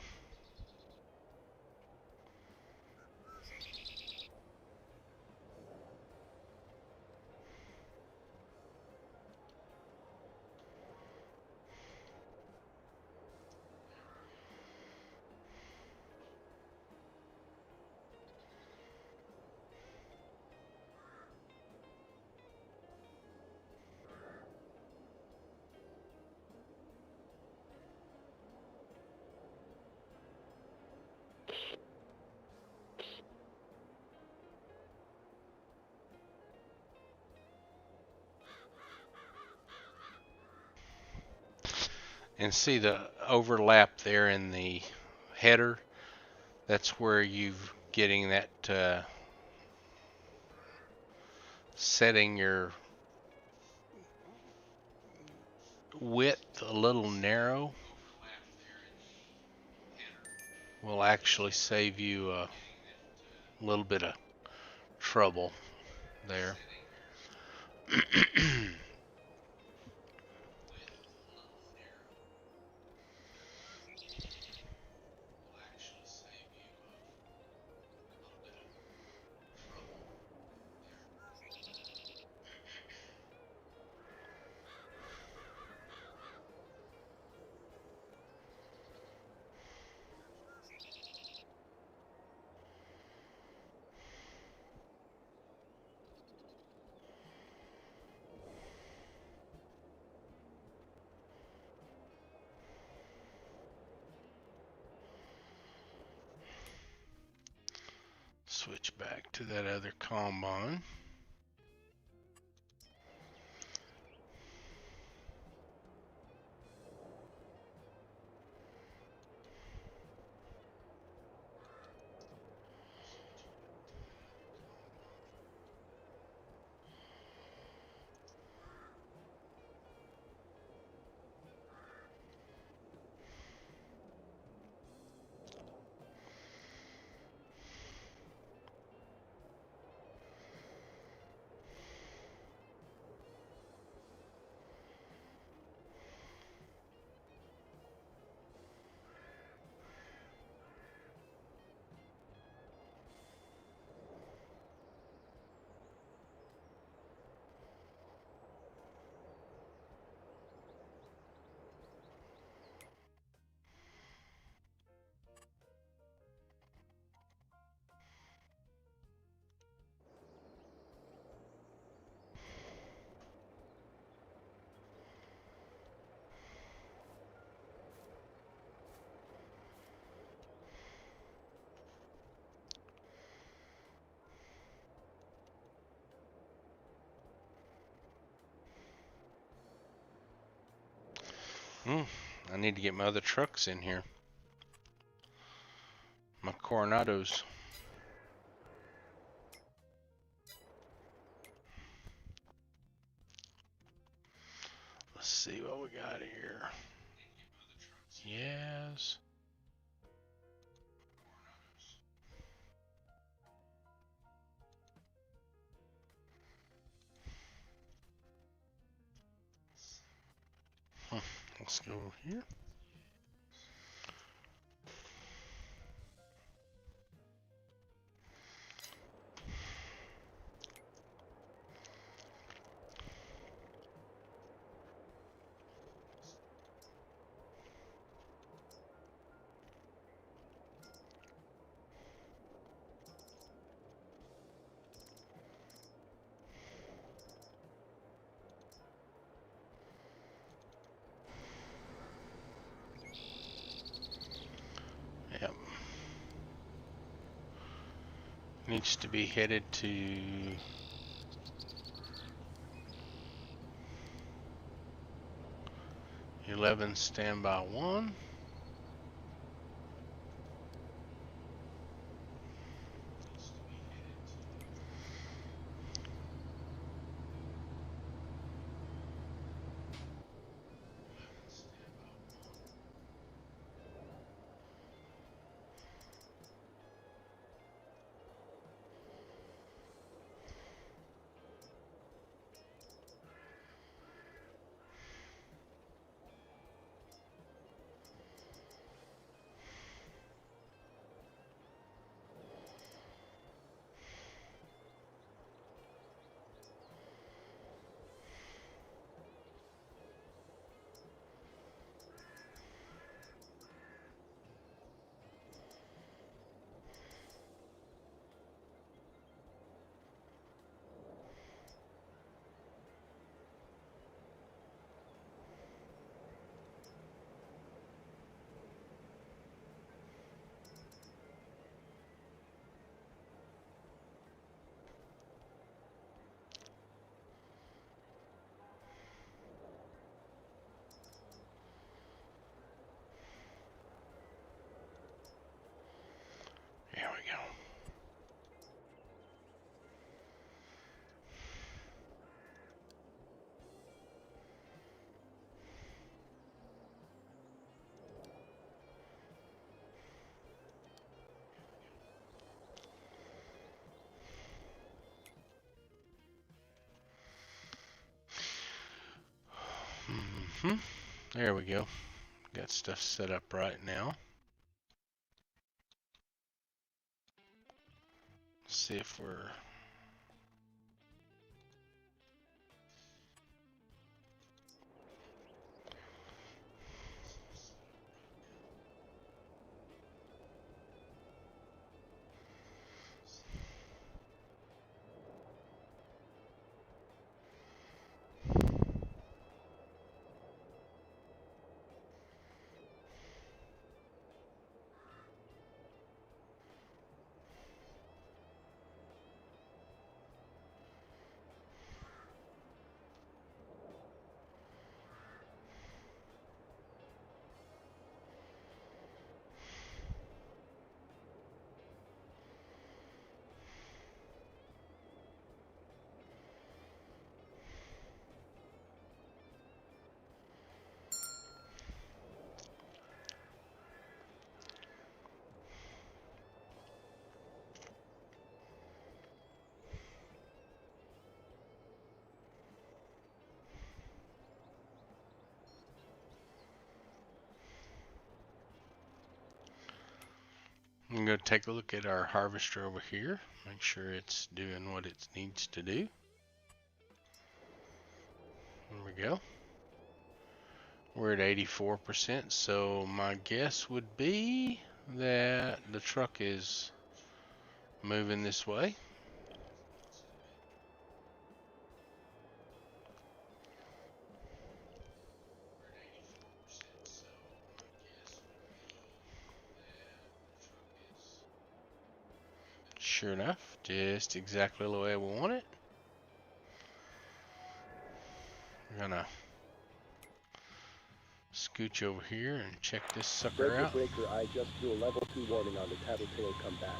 And see the overlap there in the header? That's where you're getting that setting your width a little narrow will actually save you a little bit of trouble there. Switch back to that other combine. I need to get my other trucks in here. My Coronados. Let's see what we got here. Yes. Let's go here. Needs to be headed to 11 standby 1. There we go. There we go. Got stuff set up right now. See if we're I'm going to take a look at our harvester over here, make sure it's doing what it needs to do. There we go. We're at 84%, so my guess would be that the truck is moving this way. Sure enough, just exactly the way we want it. We're gonna scooch over here and check this sucker Breaker, out. breaker, I just threw a level 2 warning on the tattletale come back.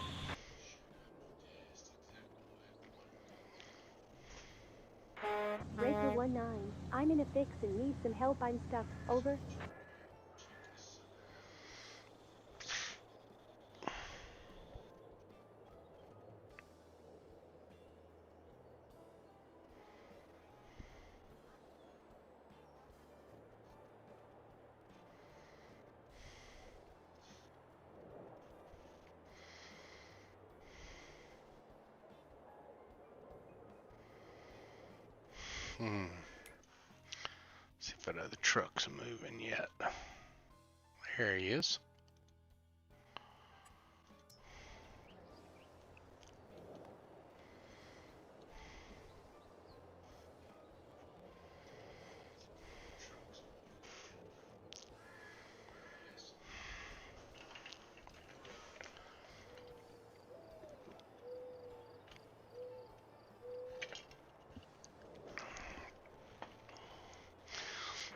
Breaker 19, I'm in a fix and need some help. I'm stuck. Over. See if that other truck's moving yet. There he is.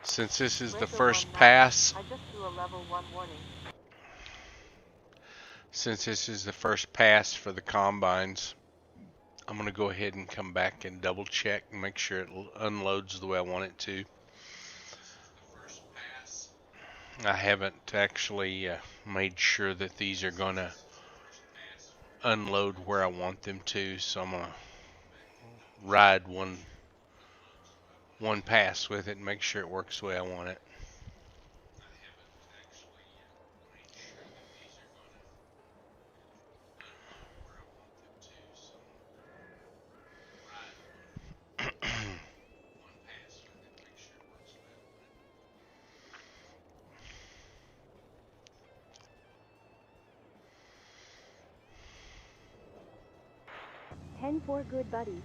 Since this is the Breaker first 19, pass, I just threw a level 1 warning. since this is the first pass for the combines, I'm going to go ahead and come back and double check and make sure it unloads the way I want it to. I haven't actually made sure that these are going to unload where I want them to, so I'm going to ride one pass with it and make sure it works the way I want it. Ten for good buddies.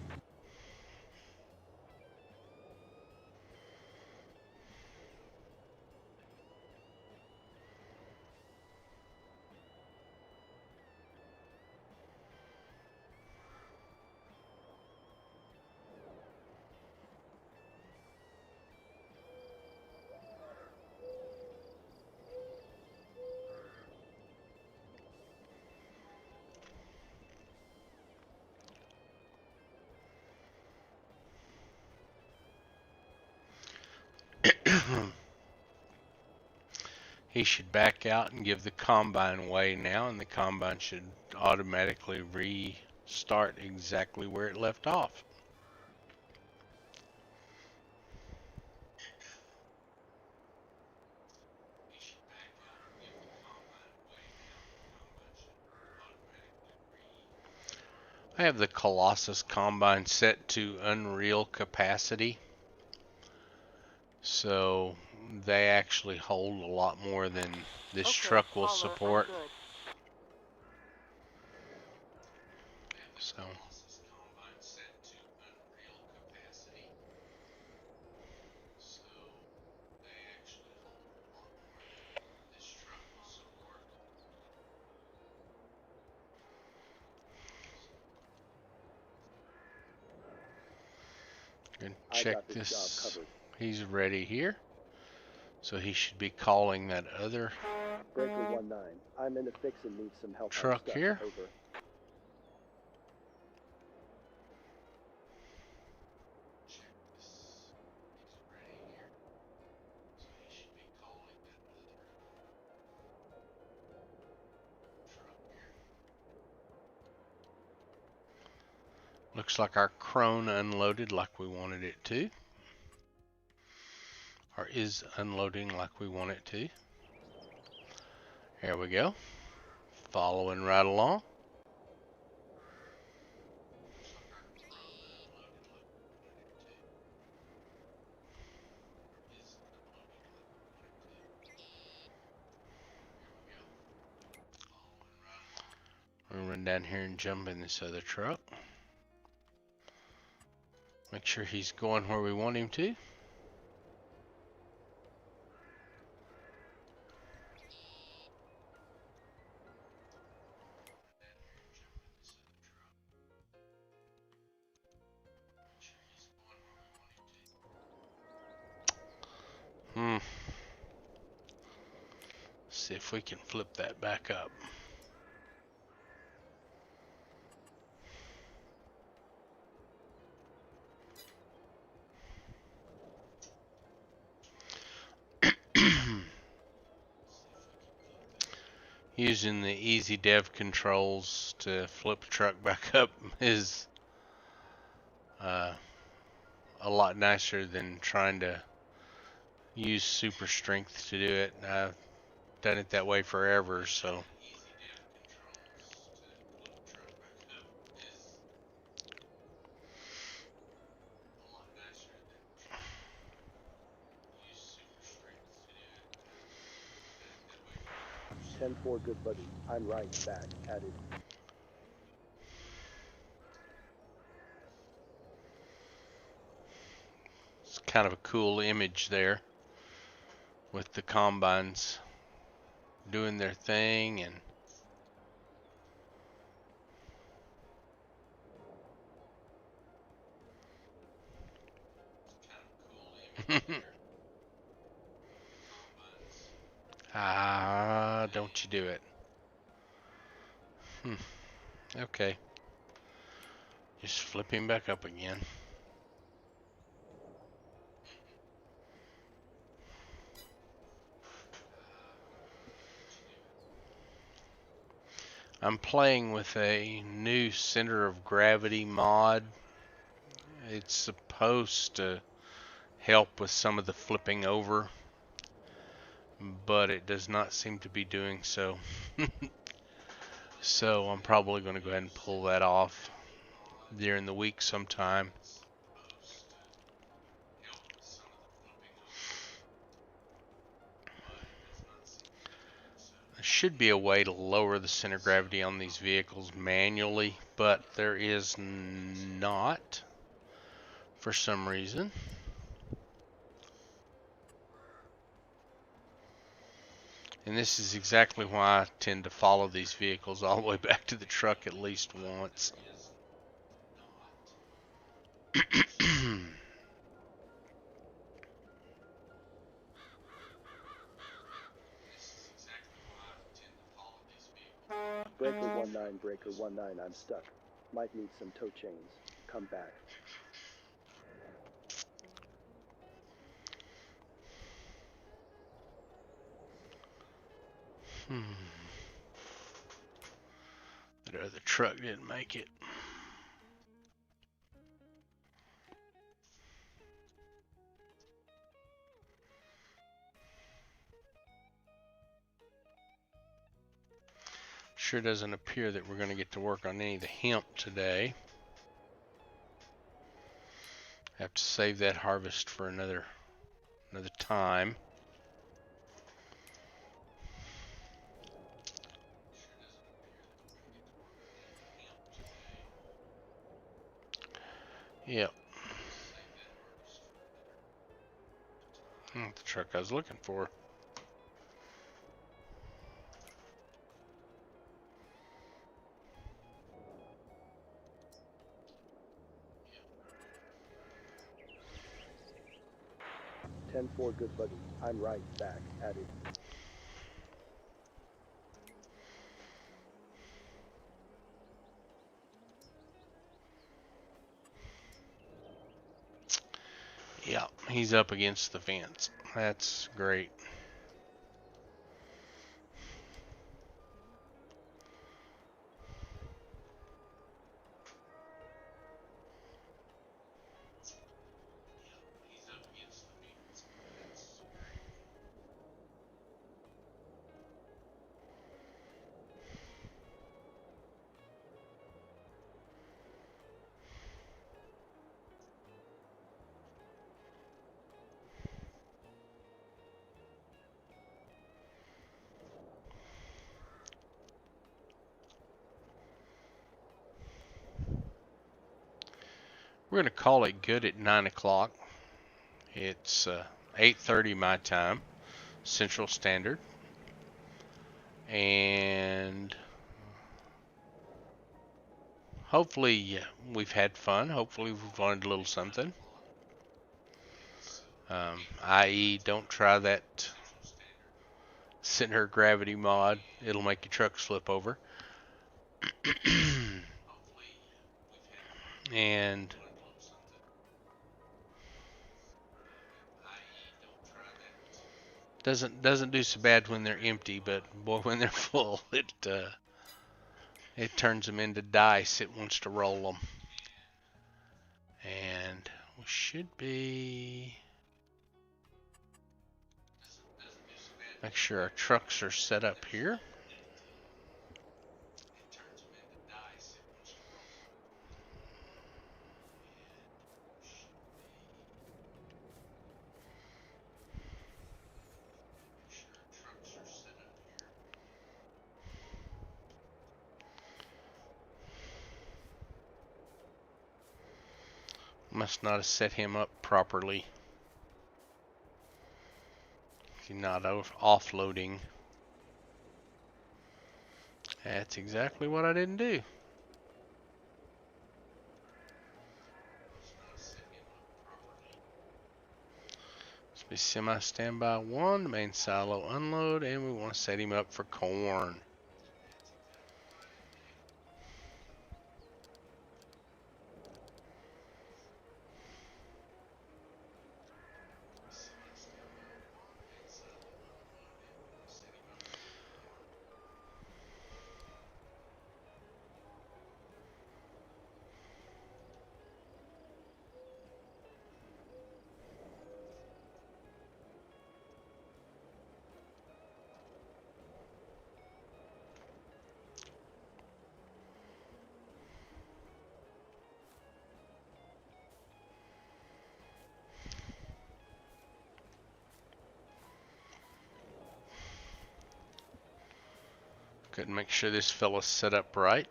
He should back out and give the combine away now, and the combine should automatically restart exactly where it left off. I have the Colossus combine set to unreal capacity, so they actually hold a lot more than this Okay, truck will caller, support. I'm good. So and I check got this job this. covered. He's ready here, so he should be calling that other Breaker 19, I'm in a fix and need some help on truck stuff. here. Over. Looks like our crone unloaded like we wanted it to, or is unloading like we want it to. Here we go, following right along. We'll run down here and jump in this other truck. Make sure he's going where we want him to. See if we can flip that back up. Using the easy dev controls to flip the truck back up is a lot nicer than trying to use super strength to do it. I've done it that way forever, so. 10-4 good buddy. I'm right back at it. It's kind of a cool image there with the combines doing their thing and won't you do it? Okay. Just flip him back up again. I'm playing with a new center of gravity mod. It's supposed to help with some of the flipping over, but it does not seem to be doing so. So I'm probably going to go ahead and pull that off during the week sometime. There should be a way to lower the center of gravity on these vehicles manually, but there is not for some reason. And this is exactly why I tend to follow these vehicles all the way back to the truck at least once. Breaker 19, I'm stuck. Might need some tow chains. Come back. That other truck didn't make it. Sure doesn't appear that we're going to get to work on any of the hemp today. Have to save that harvest for another time. Yep. Not the truck I was looking for. Ten four, good buddy. I'm right back at it. Yeah, he's up against the fence. That's great. We're going to call it good at 9 o'clock. It's 8:30 my time, Central Standard. And hopefully we've had fun. Hopefully we've learned a little something. I.e., don't try that center of gravity mod. It'll make your truck slip over. And doesn't do so bad when they're empty, but boy, when they're full, it turns them into dice. It wants to roll them. And we should be. Make sure our trucks are set up here. Must not have set him up properly. He's not offloading. That's exactly what I didn't do. Be semi-standby 1, main silo unload, and we want to set him up for corn. Couldn't make sure this fella's set up right.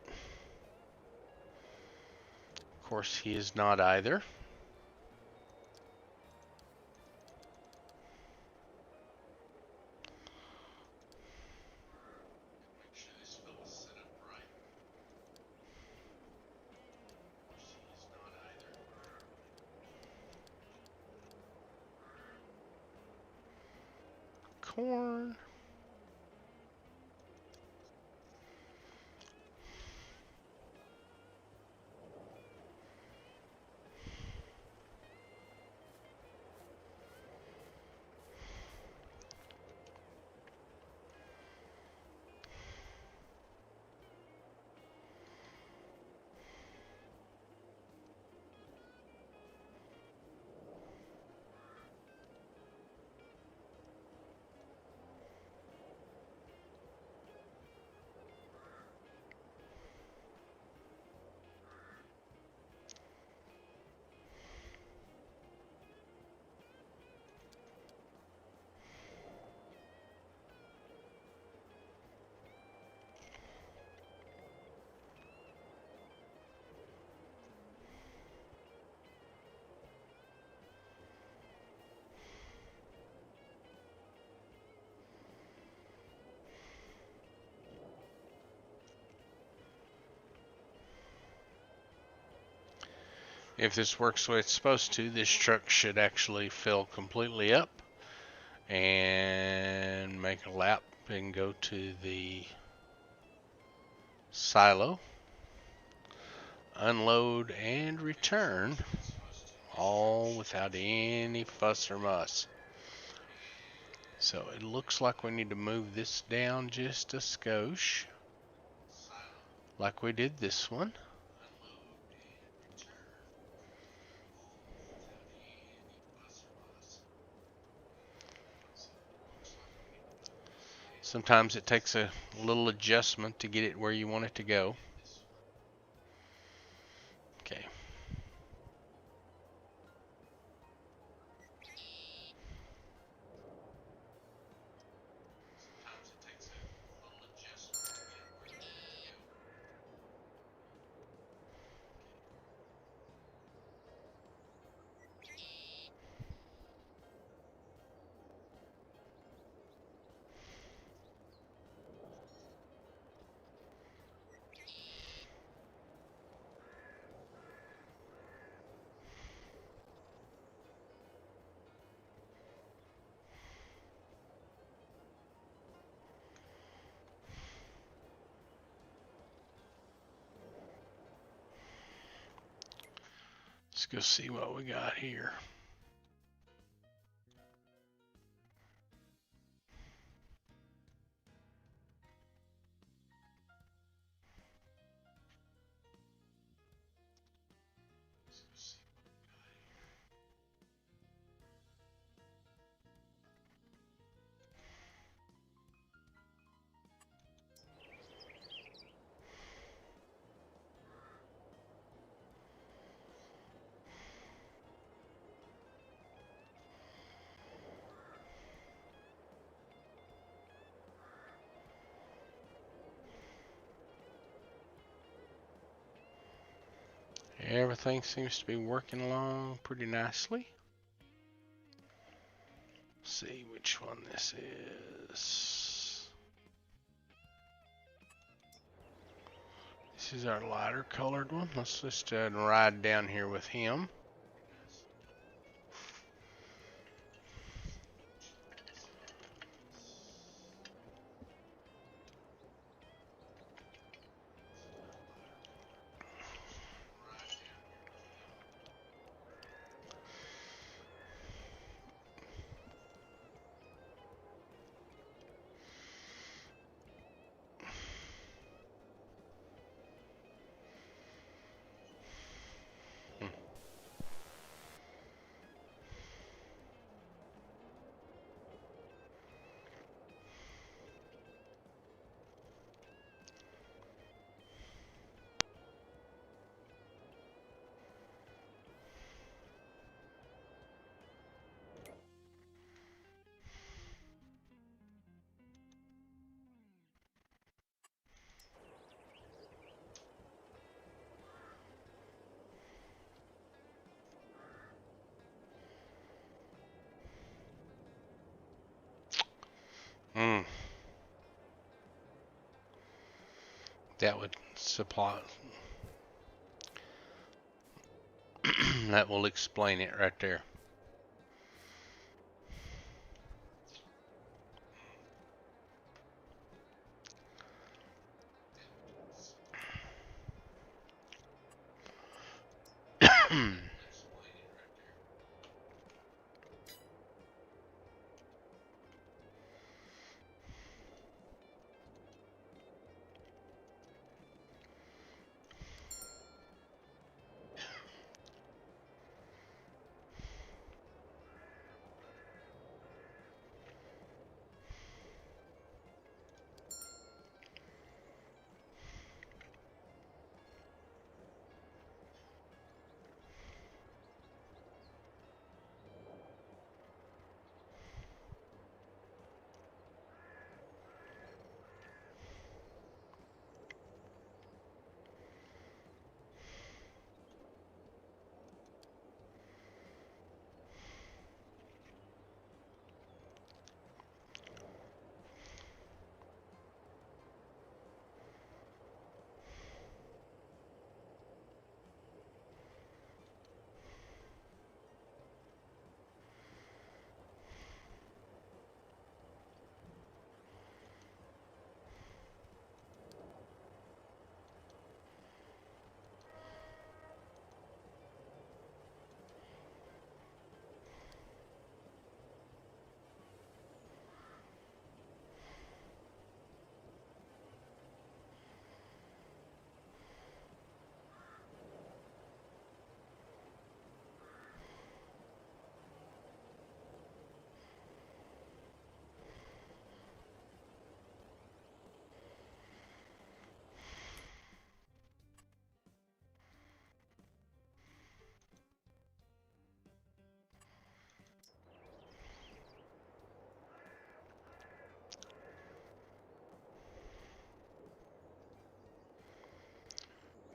Of course, he is not either. Corn. If this works the way it's supposed to, this truck should actually fill completely up and make a lap and go to the silo, unload and return, all without any fuss or muss. So it looks like we need to move this down just a skosh, like we did this one. Sometimes it takes a little adjustment to get it where you want it to go. Okay. Let's go see what we got here. Everything seems to be working along pretty nicely. Let's see which one this is. This is our lighter colored one. Let's just ride down here with him. That would supply, that will explain it right there.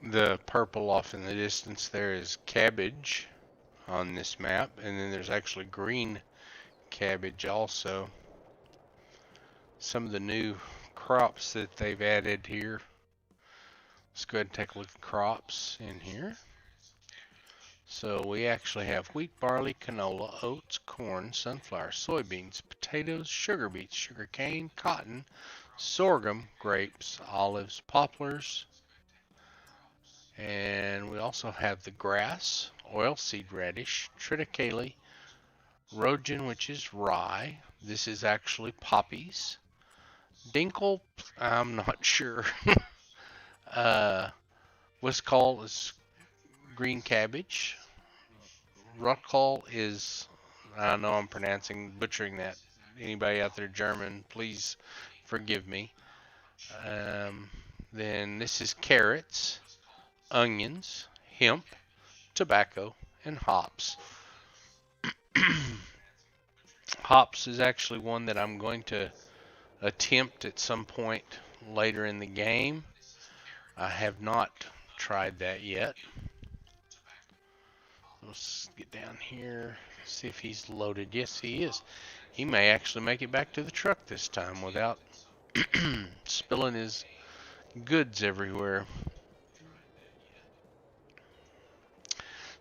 The purple off in the distance there is cabbage on this map, and then there's actually green cabbage also. Some of the new crops that they've added here. Let's go ahead and take a look at crops in here. So we actually have wheat, barley, canola, oats, corn, sunflower, soybeans, potatoes, sugar beets, sugar cane, cotton, sorghum, grapes, olives, poplars, and we also have the grass, oilseed radish, triticale, rogan, which is rye. This is actually poppies. Dinkle, I'm not sure. What's called is green cabbage. Ruckel is, I know I'm butchering that. Anybody out there German, please forgive me. Then this is carrots, onions, hemp, tobacco, and hops. Hops is actually one that I'm going to attempt at some point later in the game. I have not tried that yet. Let's get down here, see if he's loaded. Yes, he is. He may actually make it back to the truck this time without spilling his goods everywhere.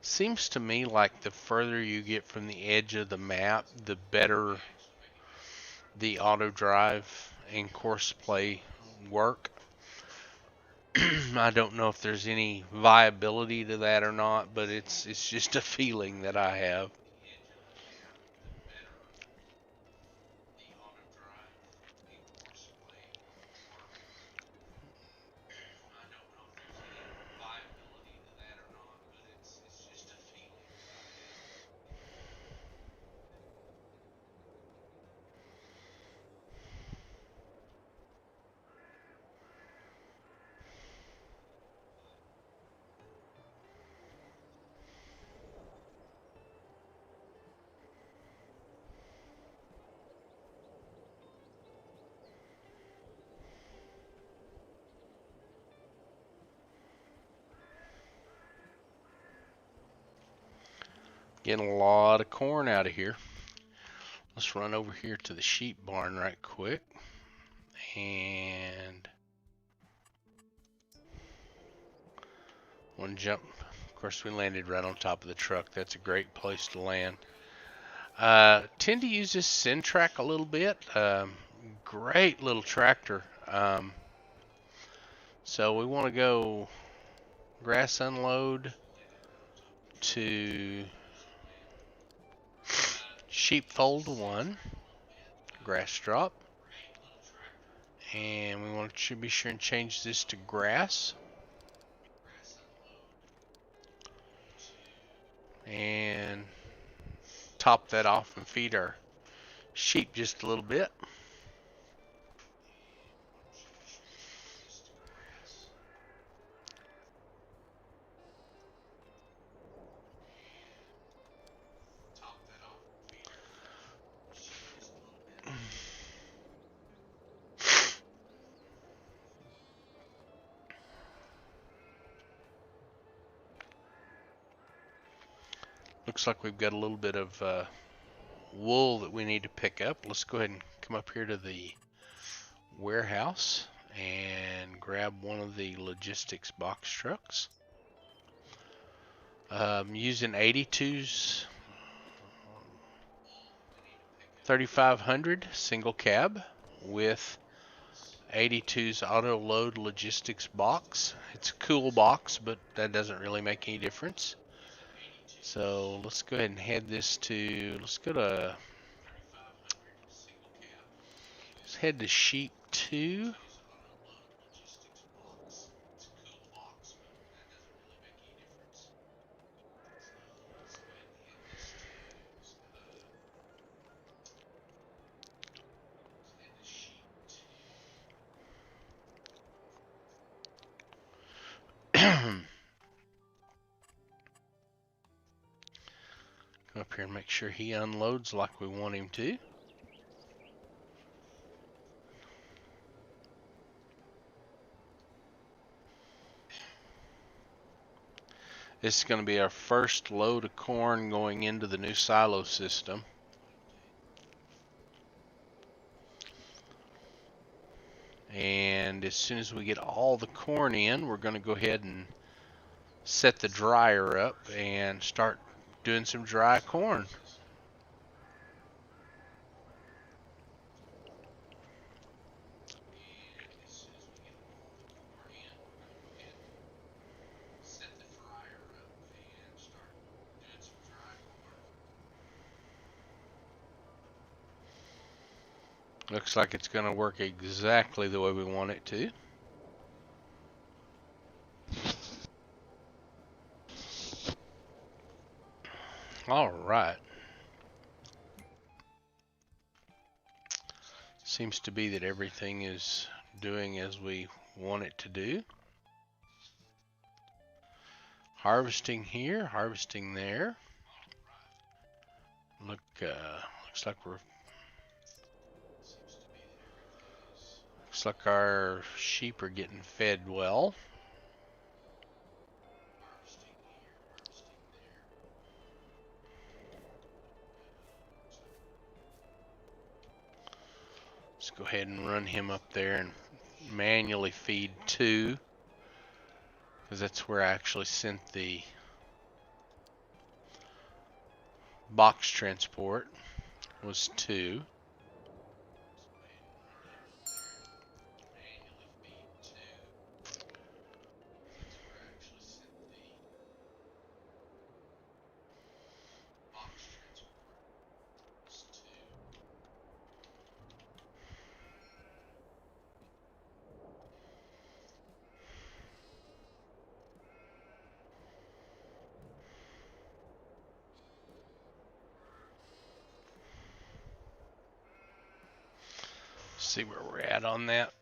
Seems to me like the further you get from the edge of the map, the better the auto drive and course play work. I don't know if there's any viability to that or not, but it's just a feeling that I have. Getting a lot of corn out of here. Let's run over here to the sheep barn right quick. And One jump. Of course, we landed right on top of the truck. That's a great place to land. Tend to use this Centrac a little bit. Great little tractor. So we want to go grass unload to sheepfold 1, grass drop, and we want to be sure and change this to grass, and top that off and feed our sheep just a little bit. Looks like we've got a little bit of wool that we need to pick up. Let's go ahead and come up here to the warehouse and grab one of the logistics box trucks. Using 82's 3500 single cab with 82's auto load logistics box. It's a cool box, but that doesn't really make any difference. So let's go ahead and head this to, let's head to sheep 2. Come up here and make sure he unloads like we want him to. This is going to be our first load of corn going into the new silo system. And as soon as we get all the corn in, we're going to go ahead and set the dryer up and start doing some dry corn. Looks like it's going to work exactly the way we want it to. All right. Seems to be that everything is doing as we want it to do. Harvesting here, harvesting there. Looks like our sheep are getting fed well. Let's go ahead and run him up there and manually feed 2, because that's where I actually sent the box transport, was 2. See where we're at on that.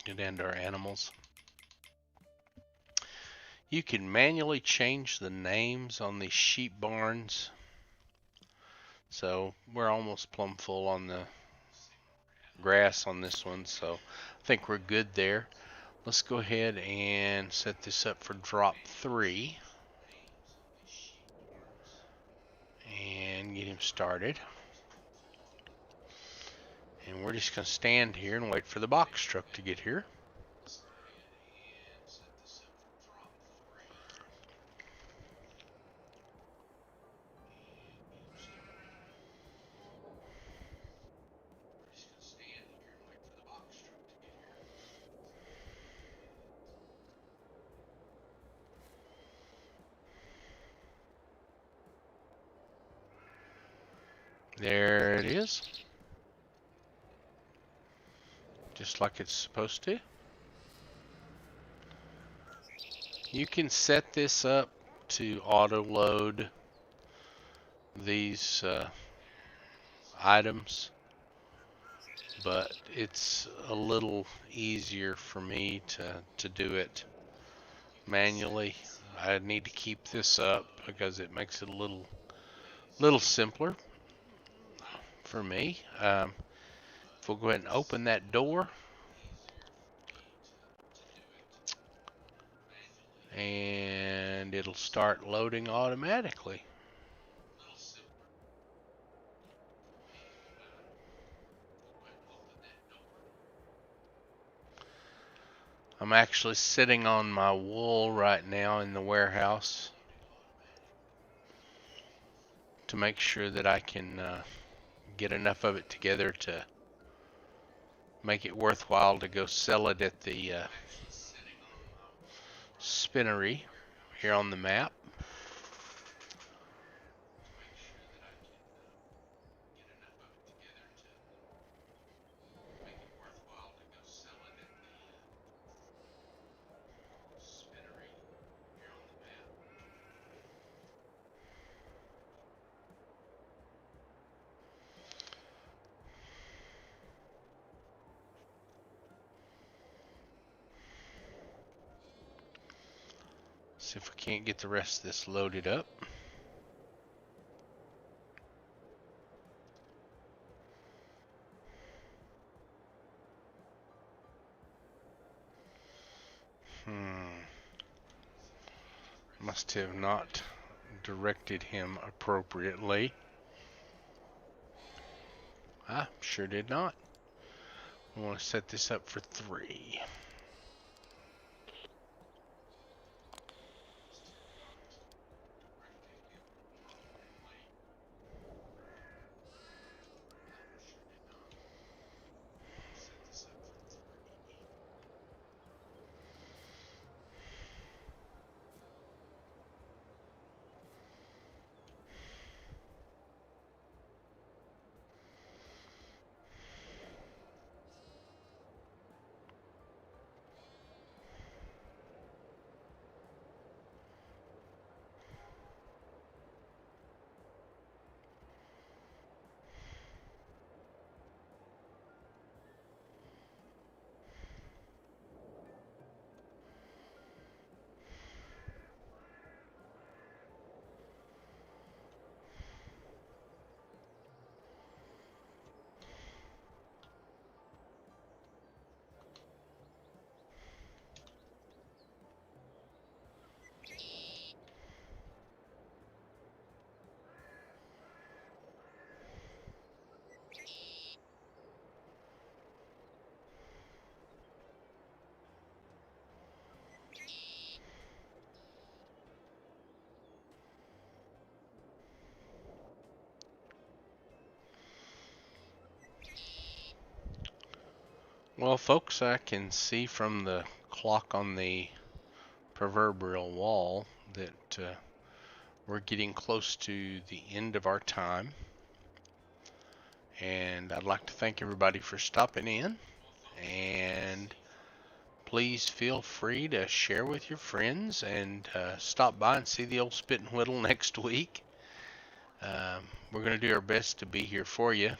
Get into our animals. You can manually change the names on these sheep barns. So we're almost plumb full on the grass on this one, so I think we're good there. Let's go ahead and set this up for drop 3 and get him started. And we're just going to stand here and wait for the box truck to get here. There it is. Just like it's supposed to. You can set this up to auto load these items, but it's a little easier for me to do it manually. I need to keep this up because it makes it a little simpler for me. If we'll go ahead and open that door, and it'll start loading automatically. I'm actually sitting on my wool right now in the warehouse to make sure that I can get enough of it together to make it worthwhile to go sell it at the spinnery here on the map. See if we can't get the rest of this loaded up. Must have not directed him appropriately. I sure did not. I want to set this up for 3. Well, folks, I can see from the clock on the proverbial wall that we're getting close to the end of our time. And I'd like to thank everybody for stopping in. And please feel free to share with your friends and stop by and see the old Spit and Whittle next week. We're going to do our best to be here for you.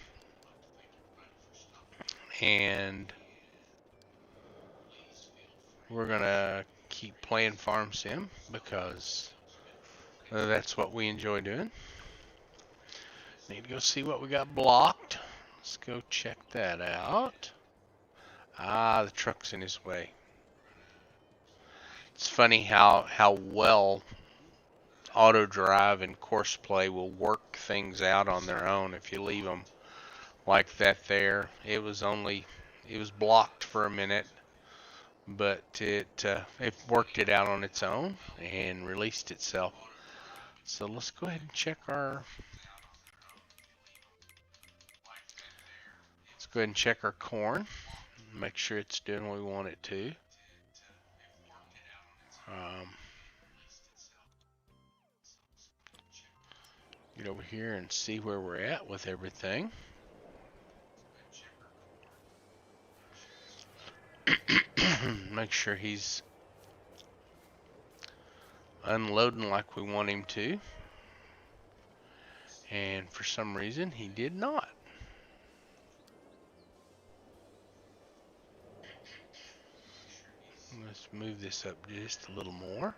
And we're going to keep playing Farm Sim because that's what we enjoy doing. Need to go see what we got blocked. Let's go check that out. Ah, the truck's in his way. It's funny how well auto drive and course play will work things out on their own if you leave them like that there. It was blocked for a minute, but it worked it out on its own and released itself. So let's go ahead and check our corn. Make sure it's doing what we want it to. Get over here and see where we're at with everything. Make sure he's unloading like we want him to. And for some reason, he did not. Let's move this up just a little more.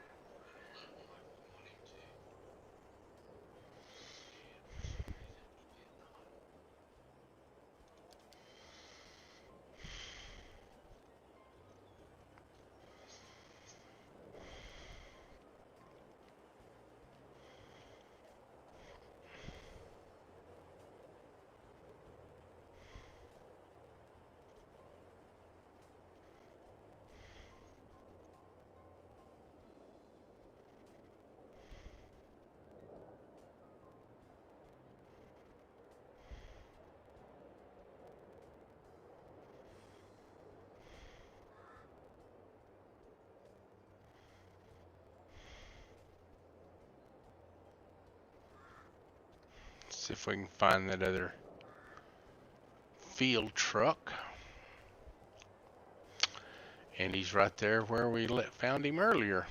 See if we can find that other field truck. And he's right there where we found him earlier.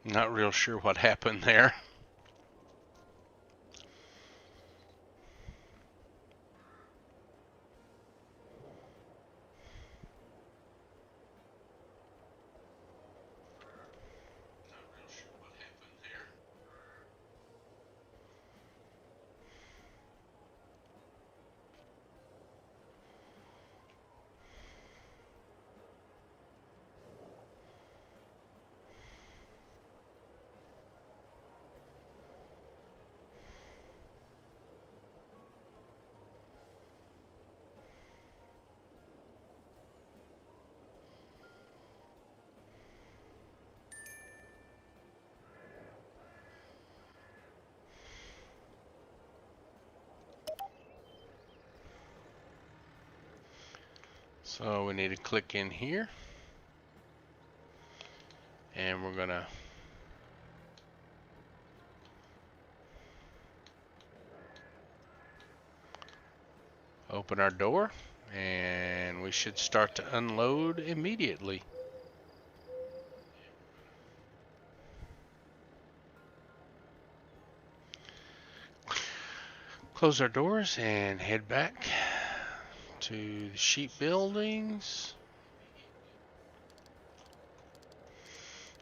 Not real sure what happened there. So we need to click in here, and we're gonna Open our door, and we should start to unload immediately. Close our doors and head back to the sheep buildings.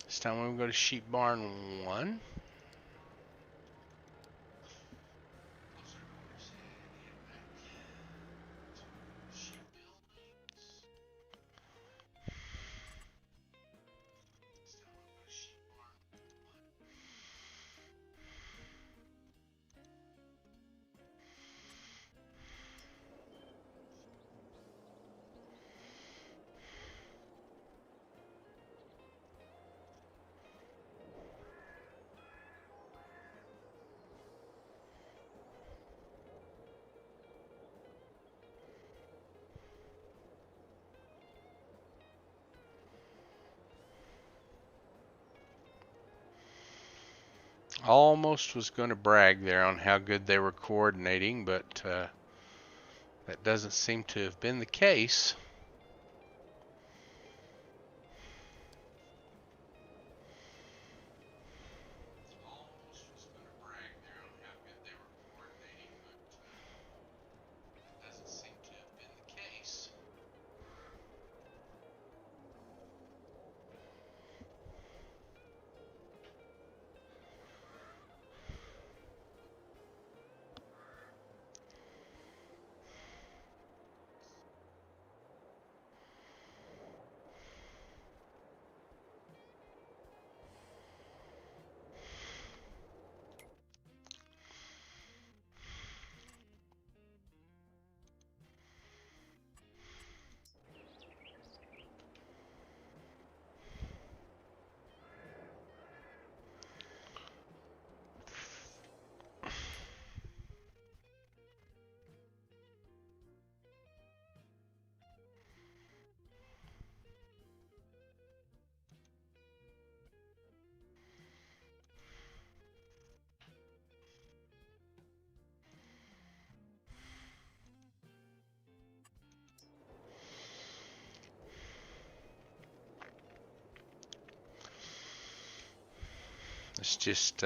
This time we're going to go to sheep barn 1. Almost was going to brag there on how good they were coordinating, but that doesn't seem to have been the case. It's just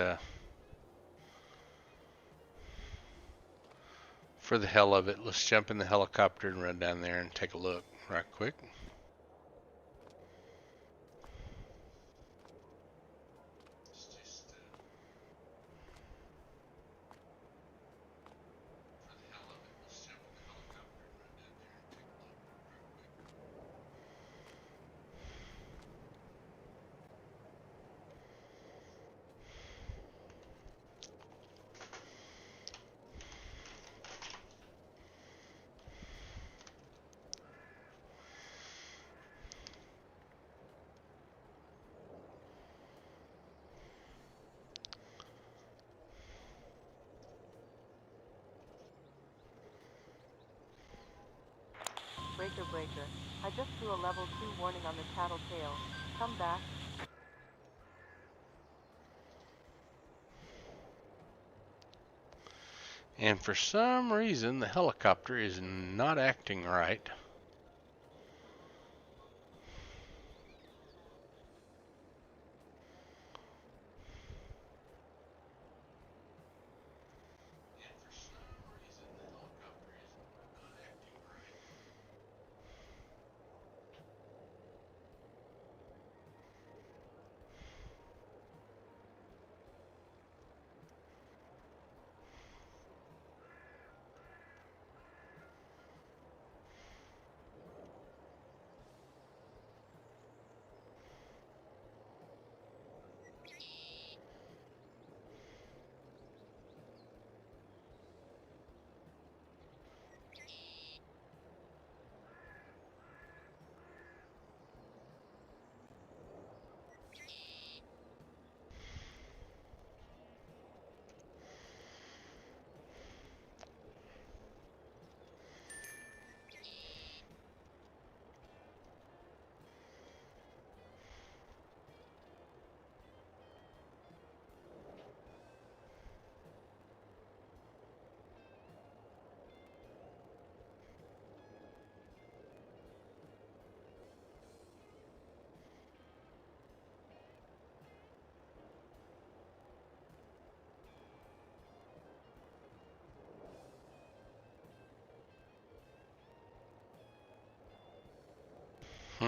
for the hell of it, let's jump in the helicopter and run down there and take a look right quick. Breaker, breaker. I just threw a level 2 warning on the tattletale. Come back. And for some reason, the helicopter is not acting right.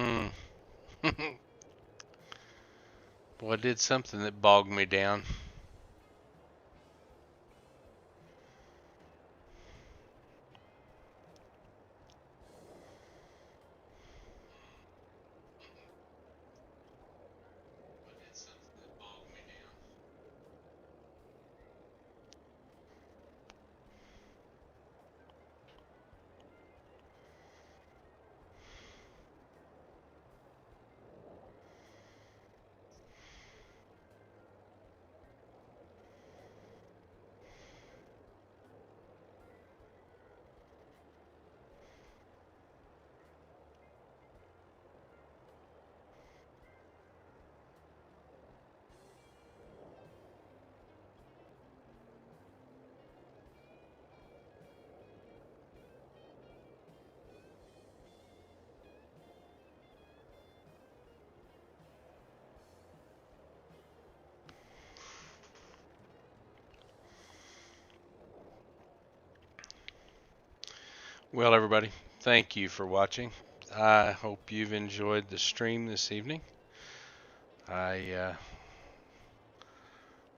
Mm. Boy, I did something that bogged me down. Well, everybody, thank you for watching. I hope you've enjoyed the stream this evening. I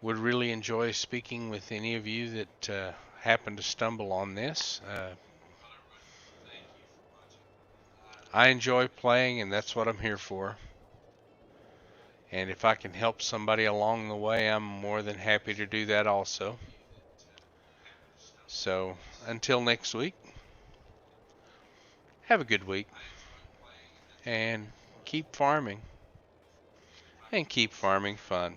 would really enjoy speaking with any of you that happen to stumble on this. I enjoy playing, and that's what I'm here for. And if I can help somebody along the way, I'm more than happy to do that also. So, until next week, have a good week, and keep farming, and keep farming fun.